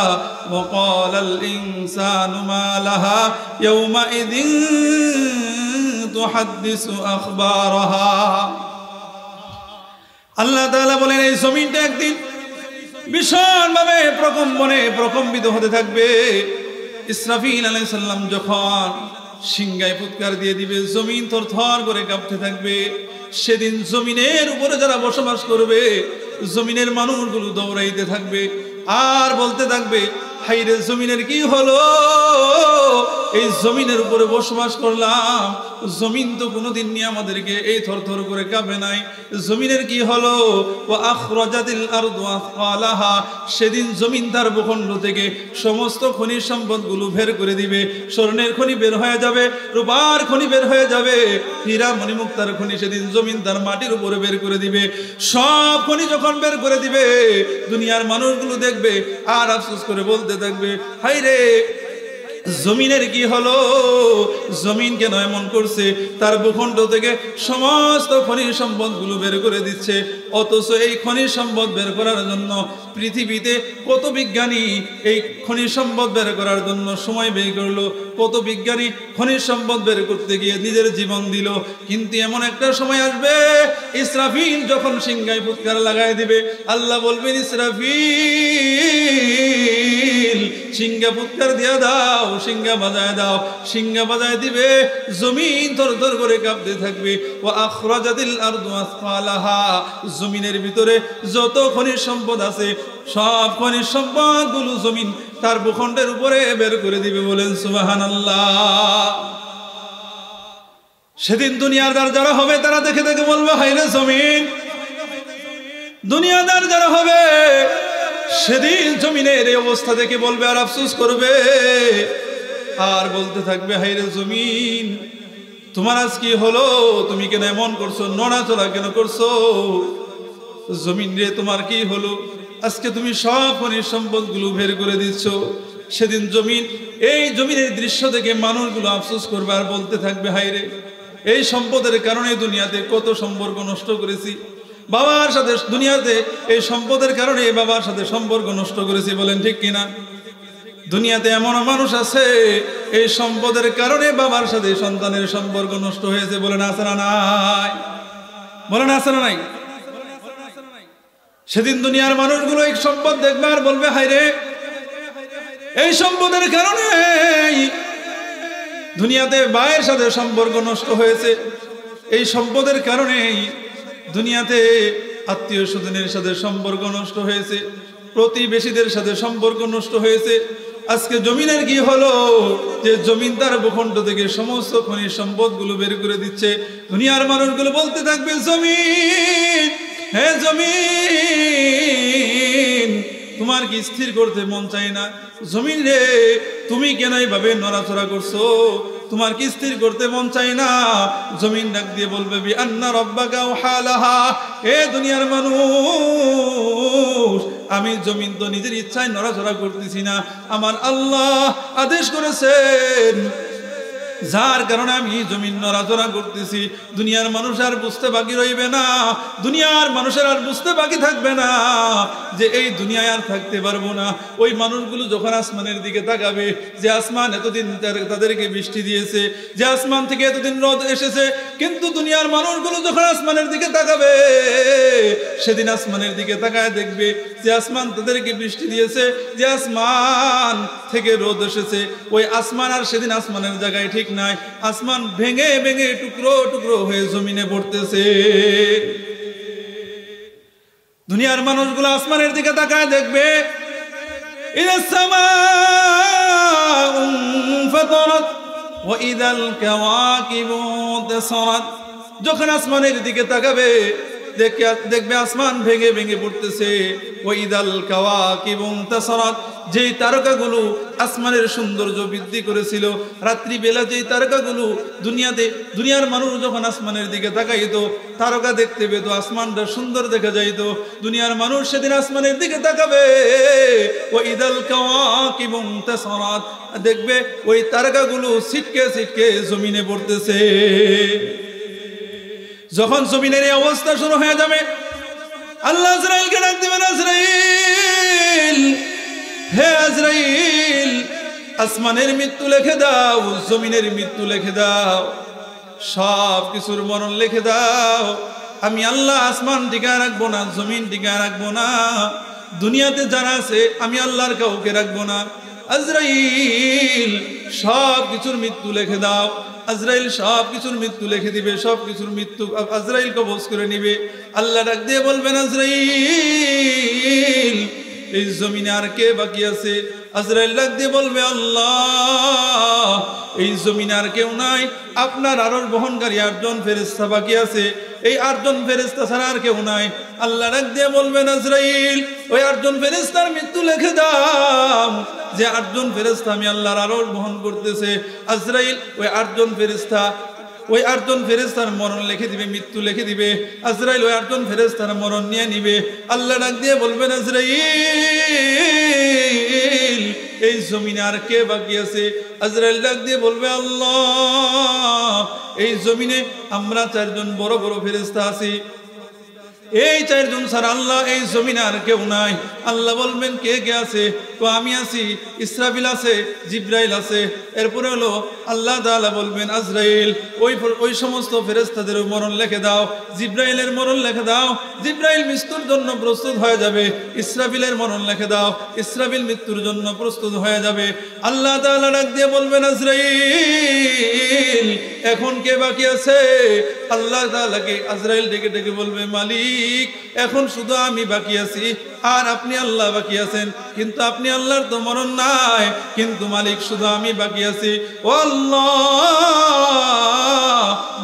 S1: ওয়া ক্বালাল ইনসানু মা লাহা ইয়াওমা ইযিন তুহাদ্দিসু আখবারাহা। আল্লাহ তাআলা বলেন এই জমিনটা একদিন ভীষণভাবে প্রকম্পিত হতে থাকবে। ইসরাফিল আলাইহিস সালাম যখন সিংহায় ফুৎকার দিয়ে দিবে, জমিন থরথর করে কাঁপতে থাকবে। সেদিন জমিনের উপরে যারা বসবাস করবে, জমিনের মানুষগুলো দৌড়াইতে থাকবে আর বলতে থাকবে, হাইরে জমিনের কি হলো? এই জমিনের উপরে বসবাস করলাম, জমিন তো কোনোদিন নিয়ে আমাদেরকে এই থরথর করে কাঁপে নাই, জমিনের কি হলো? ওয়া আখরাজাতিল আরদু আসফালাহা, সেদিন জমিন তার ভূখণ্ড থেকে সমস্ত খনিজ সম্পদগুলো বের করে দিবে। স্বর্ণের খনি বের হয়ে যাবে, রূপার খনি বের হয়ে যাবে, হীরা মণিমুক্তার খনি সেদিন জমিন তার মাটির উপরে বের করে দিবে। সব খনি যখন বের করে দিবে, দুনিয়ার মানুষগুলো দেখবে আর আফসোস করে বলতে থাকবে, হাইরে জমিনের কি হলো? জমিন কেন এমন করছে? তার ভূখণ্ড থেকে সমস্ত খনিজ সম্পদগুলো বের করে দিচ্ছে, অথচ এই খনিজ সম্পদ বের করার জন্য পৃথিবীতে কত বিজ্ঞানী এই খনিজ সম্পদ বের করার জন্য সময় ব্যয় করলো, কত বিজ্ঞানী খনিজ সম্পদ বের করতে গিয়ে নিজের জীবন দিল। কিন্তু এমন একটা সময় আসবে, ইসরাফিল যখন সিংহায় ফুৎকার লাগাই দিবে, আল্লাহ বলবেন, ইসরাফিল সিংহা ফুৎকার দিয়ে দাও, সিংহা বাজায় দাও। সিংহা বাজায় দিবে, জমিন থরথর করে কাঁপতে থাকবে। ওয়া আখরাজাতিল আরদু আসফালাহা, জমিনের ভিতরে যত খনিজ সম্পদ আছে সব খনিজ সম্পদগুলো জমিন তার ভূখণ্ডের উপরে বের করে দিবে, বলেন সুবহানাল্লাহ। সেদিন দুনিয়াদার যারা হবে তারা দেখে দেখে বলবে, হায়রে জমিন। দুনিয়াদার যারা হবে সেদিন জমিনের এই অবস্থা দেখে বলবে আর আফসোস করবে আর বলতে থাকবে, হায়রে জমিন তোমার আজ কি হলো? তুমি কেন এমন করছো? নড়াচড়া কেন করছো? জমিন রে তোমার কি হলো? আজকে তুমি সব খনিজ সম্পদগুলো বের করে দিচ্ছ। সেদিন জমিন, এই জমিনের দৃশ্য দেখে মানুষগুলো আফসোস করবে আর বলতে থাকবে, হায়রে এই সম্পদের কারণে দুনিয়াতে কত সম্পর্ক নষ্ট করেছি, বাবার সাথে দুনিয়াতে এই সম্পদের কারণে বাবার সাথে সম্পর্ক নষ্ট করেছি, বলেন ঠিক কিনা? দুনিয়াতে এমন মানুষ আছে এই সম্পদের কারণে বাবার সাথে সন্তানের সম্পর্ক নষ্ট হয়েছে, বলেন আছে না নাই? বলেন আছে না নাই? সেদিন দুনিয়ার মানুষগুলো এই সম্পদ দেখবে আর বলবে, হায়রে এই সম্পদের কারণে দুনিয়াতে ভাইয়ের সাথে সম্পর্ক নষ্ট হয়েছে, এই সম্পদের কারণেই দুনিয়াতে আত্মীয় স্বজনের সাথে সম্পর্ক নষ্ট হয়েছে, প্রতিবেশীদের সাথে সম্পর্ক নষ্ট হয়েছে। আজকে জমিনের কি হলো? যে জমিন তার ভূখণ্ড থেকে সমস্ত খনিজ সম্পদগুলো বের করে দিচ্ছে। দুনিয়ার মানুষগুলো বলতে থাকবে, জমিন, হে জমিন তোমার কি স্থির করতে মন চায় না? জমিন রে, তুমি কেন এইভাবে নড়াচড়া করছো? তোমার কি স্থির করতে মন চায় না? জমিন ডাক দিয়ে বলবে বি আন্না রব্বাকা ওয়াহালাহা, এ দুনিয়ার মানুষ, আমি জমিন তো নিজের ইচ্ছায় নড়াচড়া করতেছি না, আমার আল্লাহ আদেশ করেছেন, যার কারণে আমি জমিন নড়াচড়া করতেছি। দুনিয়ার মানুষ আর বুঝতে বাকি রইবে না, দুনিয়ার মানুষের আর বুঝতে বাকি থাকবে না যে এই দুনিয়ায় আর থাকতে পারবো না। ওই মানুষগুলো যখন আসমানের দিকে তাকাবে, যে আসমান এতদিন তাদেরকে বৃষ্টি দিয়েছে, যে আসমান থেকে এতদিন রোদ এসেছে, কিন্তু দুনিয়ার মানুষগুলো যখন আসমানের দিকে তাকাবে, সেদিন আসমানের দিকে তাকায় দেখবে যে আসমান তাদেরকে বৃষ্টি দিয়েছে, যে আসমান থেকে রোদ এসেছে, ওই আসমান আর সেদিন আসমানের জায়গায় ঠিক নাই, আসমান ভেঙে ভেঙে টুকরো টুকরো হয়ে জমিনে পড়তেছে। দুনিয়ার মানুষগুলো আসমানের দিকে তাকায় দেখবে, ইদাস সামাউ ফাতারাত ওয়া ইদাল কাওয়াকিবু তাসারাত, যখন আসমানের দিকে তাকাবে দেখবে আসমান ভেঙে ভেঙে পড়তেছে। ওয়াইদাল কাওয়াকিবু তাসারাত, যেই তারকাগুলো আসমানের সৌন্দর্য বৃদ্ধি করেছিল, রাত্রি বেলা যেই তারকাগুলো দুনিয়ার মানুষ যখন আসমানের দিকে তাকাইতো, তারকা দেখতে পেতো, আসমানটা সুন্দর দেখা যাইতো, দুনিয়ার মানুষ সেদিন আসমানের দিকে তাকাবে, ওয়াইদাল কাওয়াকিবু তাসারাত, দেখবে ওই তারকাগুলো ছিটকে ছিটকে জমিনে পড়তেছে। যখন জমিনের এই অবস্থা শুরু হয়ে যাবে, আল্লাহ আজরাইলকে ডাক দিবেন, আজরাইল, হে আজরাইল, আসমানের মৃত্যু লিখে দাও, জমিনের মৃত্যু লিখে দাও, সব কিছুর মরণ লিখে দাও। আমি আল্লাহ আসমান টিকায় রাখবো না, জমিন টিকায় রাখবো না, দুনিয়াতে যারা আছে আমি আল্লাহর কাউকে রাখবো না। আজরাইল, সব কিছুর মৃত্যু লিখে দাও। আজরাইল সব কিছুর মৃত্যু লিখে দিবে, সব কিছুর মৃত্যু আজরাইল কবজ করে নিবে। আল্লাহ ডাক দিয়ে বলবেন, আজরাইল, এই জমিনে আর কে বাকি আছে? আজরাইল ডাক দিয়ে বলবে, আল্লাহ, এই জমিনে আর কেউ নাই, আপনার আরশ বহনকারী 8 জন ফেরেশতা বাকি আছে, এই 8 জন ফেরেশতা ছাড়া আর কেউ নাই। আল্লাহ ডাক দিয়ে বলবেন, আজরাইল, ওই 8 জন ফেরেশতার মৃত্যু লিখে দাও, যে 8 জন ফেরেশতা আমি আল্লাহর আরশ বহন করতেছে। আজরাইল ওই 8 জন ফেরেশতা, ওই 8 জন ফেরেশতার মরণ লিখে দিবে, মৃত্যু লিখে দিবে। আজরাইল ওই 8 জন ফেরেশতার মরণ নিয়ে নিবে। আল্লাহ ডাক দিয়ে বলবেন, আজরাইল, এই জমিনে আর কে বাকি আছে? আজরাইল ডাক দিয়ে বলবে, আল্লাহ, এই জমিনে আমরা 4 জন বড় বড় ফেরেশতা আছি, এই 4 জন ছাড়া আল্লাহ এই জমিনে আর কেউ নাই। আল্লাহ বলবেন, কে কে আছে? তো আমি আছি, ইসরাফিল আছে, জিব্রাইল আছে। এরপরে হলো আল্লাহ তাআলা বলবেন, আজরাইল, ওই সমস্ত ফেরেশতাদের মরণ লিখে দাও, জিব্রাইলের মরণ লিখে দাও, জিব্রাইল মৃত্যুর জন্য প্রস্তুত হয়ে যাবে। ইসরাফিলের মরণ লিখে দাও, ইসরাফিল মৃত্যুর জন্য প্রস্তুত হয়ে যাবে। আল্লাহ তাআলা ডাক দিয়ে বলবেন, আজরাইল, এখন কে বাকি আছে? আল্লাহ তাআলাকে আজরাইল ডেকে ডেকে বলবে, মালিক, এখন শুধু আমি বাকি আছি আর আপনি আল্লাহ বাকি আছেন, কিন্তু আপনি আল্লাহর তো মরণ নাই, কিন্তু মালিক শুধু আমি বাকি আছি। ও আল্লাহ,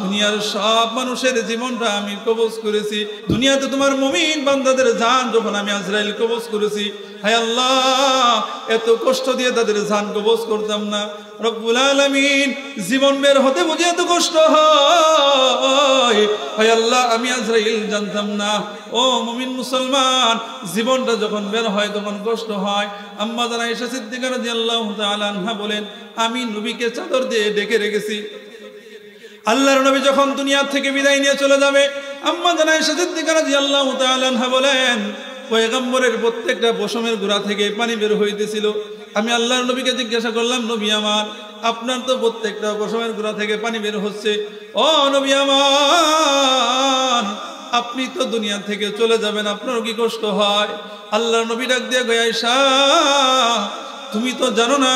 S1: দুনিয়ার সব মানুষের জীবনটা আমি কবজ করেছি, দুনিয়াতে তোমার মুমিন বান্দাদের জান যখন আমি আজরাইল কবজ করেছি, হায় আল্লাহ, এত কষ্ট দিয়ে তাদের জান কবজ করতাম না। রব্বুল আলামিন, জীবন বের হতে বুঝে এত কষ্ট হয়, হায় আল্লাহ, আমি আজরাইল জানতাম না। ও মুমিন মুসলমান, জীবনটা যখন বের হয় তখন কষ্ট হয়। আম্মা জান আয়েশা সিদ্দিকা রাদিয়াল্লাহু তাআলা আনহা বলেন, আমি নবীকে চাদর দিয়ে ঢেকে রেখেছি। আল্লাহর নবী যখন দুনিয়া থেকে বিদায় নিয়ে চলে যাবে, আম্মা জান আয়েশা সিদ্দিকা রাদিয়াল্লাহু তাআলা আনহা বলেন, পয়গম্বরের প্রত্যেকটা পশমের গোড়া থেকে পানি বের হইতেছিল। আমি আল্লাহর নবীকে জিজ্ঞাসা করলাম, নবী আমার, আপনার তো প্রত্যেকটা পশমের গোড়া থেকে পানি বের হচ্ছে, ও নবী আমার, আপনি তো দুনিয়া থেকে চলে যাবেন, আপনারও কি কষ্ট হয়? আল্লাহর নবী ডাক দিয়ে কয়, আয়েশা, তুমি তো জানো না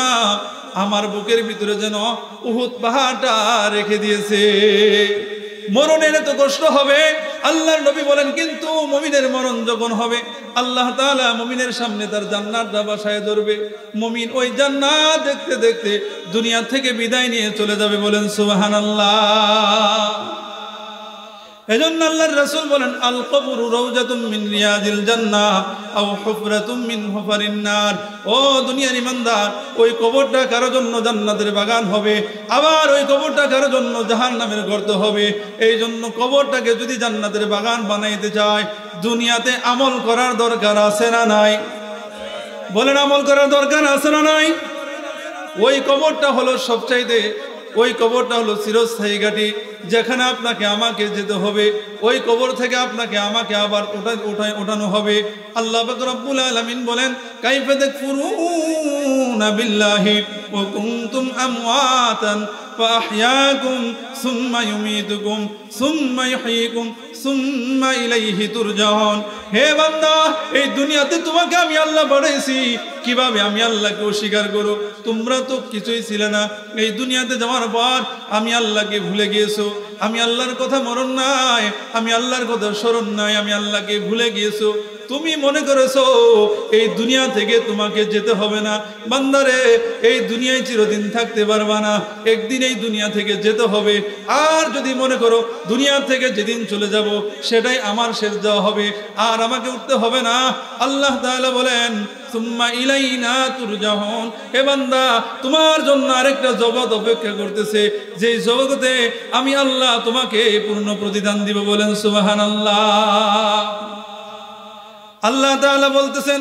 S1: আমার বুকের ভিতরে যেন উহুদ পাহাড়টা রেখে দিয়েছে, মরণের এত কষ্ট হবে। আল্লাহর নবী বলেন, কিন্তু মুমিনের মরণ যখন হবে, আল্লাহ তাআলা মুমিনের সামনে তার জান্নাতটা বাসায় ধরবে, মুমিন ওই জান্নাত দেখতে দেখতে দুনিয়া থেকে বিদায় নিয়ে চলে যাবে। বলেন সুবহানাল্লাহ। এজন্য আল্লাহর রাসূল বলেন আল কবরু রাউজাতুম মিন রিয়াজিল জান্নাহ আও হুফরাতুম মিন হুফারিন নার। ও দুনিয়ার ইমানদার, ওই কবরটা কারো জন্য জান্নাতের বাগান হবে, আবার ওই কবরটা কারো জন্য জাহান্নামের গর্ত হবে। এই জন্য কবরটাকে যদি জান্নাতের বাগান বানাইতে চায়, দুনিয়াতে আমল করার দরকার আছে না নাই? বলেন, আমল করার দরকার আছে না নাই? ওই কবরটা হলো সবচাইতে, ওই কবরটা হলো চিরস্থায়ী ঘাঁটি, যেখানে আপনাকে আমাকে যেতে হবে। ওই কবর থেকে আপনাকে আমাকে আবার ওঠানো হবে। আল্লাহ পাক রব্বুল আলামিন বলেন কাইফা তাকফুরুনা বিল্লাহি ওয়া কুনতুম আমওয়াতান ফাআহইয়াকুম সুম্মা ইউমীতুকুম সুম্মা ইহয়ীকুম সুম্মা ইলাইহি তুরজাউন। হে বান্দা, এই দুনিয়াতে তোমাকে আমি আল্লাহ বানাইছি, কিভাবে আমি আল্লাহকে অস্বীকার করো? তোমরা তো কিছুই ছিলে না। এই দুনিয়াতে যাওয়ার পর আমি আল্লাহকে ভুলে গিয়েছো, আমি আল্লাহর কথা মরণ নাই, আমি আল্লাহর কথা স্মরণ নাই, আমি আল্লাহকে ভুলে গিয়েছো। তুমি মনে করেছো এই দুনিয়া থেকে তোমাকে যেতে হবে না। বান্দারে, এই দুনিয়ায় চিরদিন থাকতে পারবা না, একদিন এই দুনিয়া থেকে যেতে হবে। আর যদি মনে করো দুনিয়া থেকে যেদিন চলে যাব সেটাই আমার শেষ যাওয়া হবে, আর আমাকে উঠতে হবে না, আল্লাহ তাআলা বলেন সুম্মা ইলাইনা তুরজাউন। হে বান্দা, তোমার জন্য আরেকটা জগৎ অপেক্ষা করতেছে, যে জগতে আমি আল্লাহ তোমাকে পূর্ণ প্রতিদান দিব। বলেন সুবহানাল্লাহ। আল্লাহ তাআলা বলতেছেন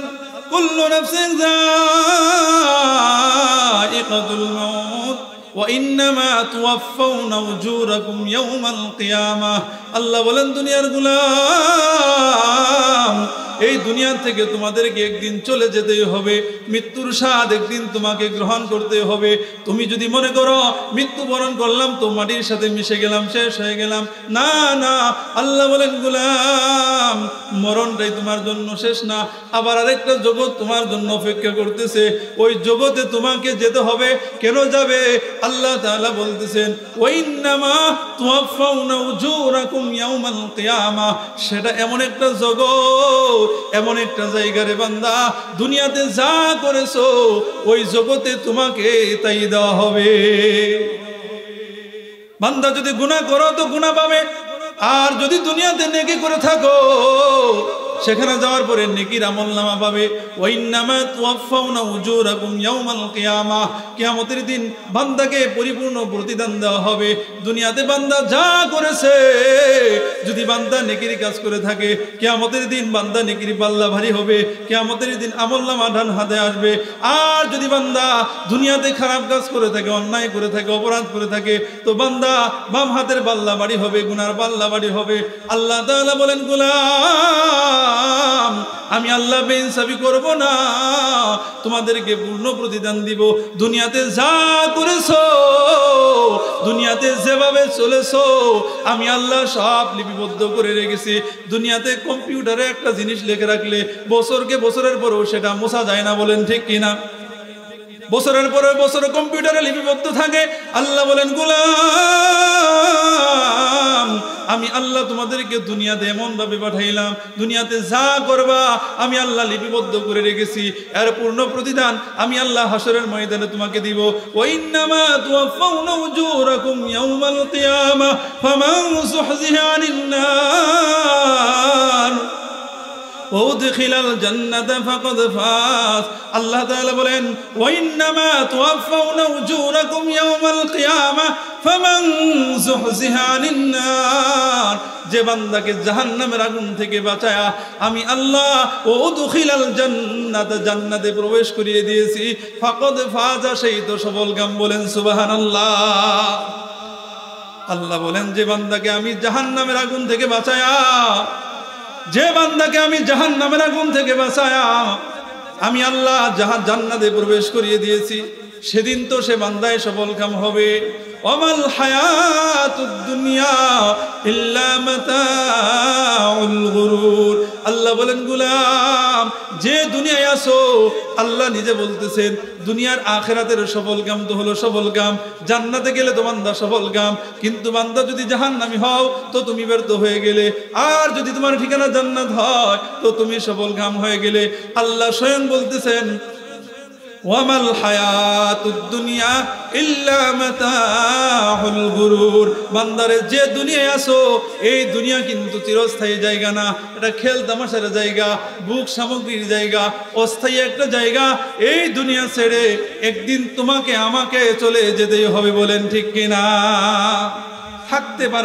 S1: কুল্লু নাফসিন যায়িকাতুল মাউত ওয়া ইন্নামা তুওয়াফাউনা উজুরাকুম ইয়াওমাল কিয়ামাহ। আল্লাহ বলেন দুনিয়ার গোলাম, এই দুনিয়া থেকে তোমাদেরকে একদিন চলে যেতেই হবে, মৃত্যুর স্বাদ একদিন তোমাকে গ্রহণ করতে হবে। তুমি যদি মনে করো মৃত্যুবরণ করলাম তো মাটির সাথে মিশে গেলাম, শেষ হয়ে গেলাম, না না, আল্লাহ বলেন গোলাম, মরণটাই তোমার জন্য শেষ না, আবার আরেকটা জগৎ তোমার জন্য অপেক্ষা করতেছে। ওই জগতে তোমাকে যেতে হবে। কেন যাবে? আল্লাহ তাআলা বলতেছেন ওয়াইন্নামা তুওয়াফাউনা উজুরাকুম ইয়াওমাল কিয়ামাহ। সেটা এমন একটা জগৎ, এমন একটা জায়গা রে বান্দা, দুনিয়াতে যা করেছো ওই জগতে তোমাকে তাই দেওয়া হবে। বান্দা যদি গুনাহ করো তো গুনাহ পাবে, আর যদি দুনিয়াতে নেকি করে থাকো সেখানে যাওয়ার পরে নেকির আমলনামা পাবে। ওয়াইন্নামা তুওয়াফাউনা উজুরাকুম ইয়াওমাল কিয়ামাহ। কিয়ামতের দিন বান্দাকে পরিপূর্ণ প্রতিদান দেওয়া হবে। দুনিয়াতে বান্দা যা করেছে, যদি বান্দা নেকির কাজ করে থাকে, কিয়ামতের দিন বান্দা নেকির পাল্লা ভারী হবে, কিয়ামতের দিন আমলনামা ডান হাতে আসবে। আর যদি বান্দা দুনিয়াতে খারাপ কাজ করে থাকে, অন্যায় করে থাকে, অপরাধ করে থাকে, তো বান্দা বাম হাতের পাল্লা ভারী হবে, গুনার পাল্লা ভারী হবে। আল্লাহ তাআলা বলেন গোলাম, আমি আল্লাহ বেইনসাফি করব না, তোমাদেরকে পূর্ণ প্রতিদান দিব। দুনিয়াতে যা করেছো, দুনিয়াতে যেভাবে চলেছো, আমি আল্লাহ সব লিপিবদ্ধ করে রেখেছি। দুনিয়াতে কম্পিউটারে একটা জিনিস লিখে রাখলে বছরকে বছরের পরেও সেটা মোছা যায় না। বলেন ঠিক কিনা? বছরের পরে বছর কম্পিউটারে লিপিবদ্ধ থাকে। আল্লাহ বলেন গোলাম, আমি আল্লাহ তোমাদেরকে দুনিয়াতে এমন ভাবে পাঠাইলাম, দুনিয়াতে যা করবা আমি আল্লাহ লিপিবদ্ধ করে রেখেছি। এর পূর্ণ প্রতিদান আমি আল্লাহ হাসরের ময়দানে তোমাকে দিব। ওয়াইন্নামা তুওয়াফাউনা উজুরাকুম ইয়াওমাল কিয়ামাহ ফামান যুহজিহা আনিন নার ওয়াদখিলাল জান্নাতা ফাকাদ ফাজ। আল্লাহ তাআলা বলেন ওয়াইন্নামা তুওয়াফাউনা উজুরাকুম ইয়াওমাল কিয়ামাহ ফামান যুহজিহা আনিন নার। যে বান্দাকে জাহান্নামের আগুন থেকে বাঁচায়া আমি আল্লাহ ওয়াদখিলাল জান্নাতা, জান্নাতে প্রবেশ করিয়ে দিয়েছি, ফাকাদ ফাজা, সেই তো সফলকাম। বলেন সুবহানাল্লাহ। আল্লাহ বলেন যে বান্দাকে আমি জাহান্নামের আগুন থেকে বাঁচায়া, যে বান্দাকে আমি জাহান্নামের আগুন থেকে বাঁচায়া আমি আল্লাহ জান্নাতে প্রবেশ করিয়ে দিয়েছি, সেদিন তো সে বান্দায় সফলকাম হবে। ওয়ামাল হায়াতুদ দুনিয়া ইল্লা মাতাউল গুরুর। আল্লাহ বলেন গোলাম, যে দুনিয়ায় আসো, আল্লাহ নিজে বলতেছেন দুনিয়ার আখিরাতের সফলকাম তো হলো সফলকাম, জান্নাতে গেলে তো বান্দা সফলকাম। কিন্তু বান্দা যদি জাহান্নামী হও তো তুমি ব্যর্থ হয়ে গেলে, আর যদি তোমার ঠিকানা জান্নাত হয় তো তুমি সফলকাম হয়ে গেলে। আল্লাহ স্বয়ং বলতেছেন ওয়ামাল হায়াতুদ দুনিয়া ইল্লা মাতাউল গুরুর। বান্দারে, যে দুনিয়ায় আসো এই দুনিয়া কিন্তু চিরস্থায়ী জায়গা না, এটা খেল তামাশার জায়গা, বুক সামগ্রীর জায়গা, অস্থায়ী একটা জায়গা। এই দুনিয়া ছেড়ে একদিন তোমাকে আমাকে চলে যেতেই হবে, বলেন ঠিক কিনা? থাকতে পারো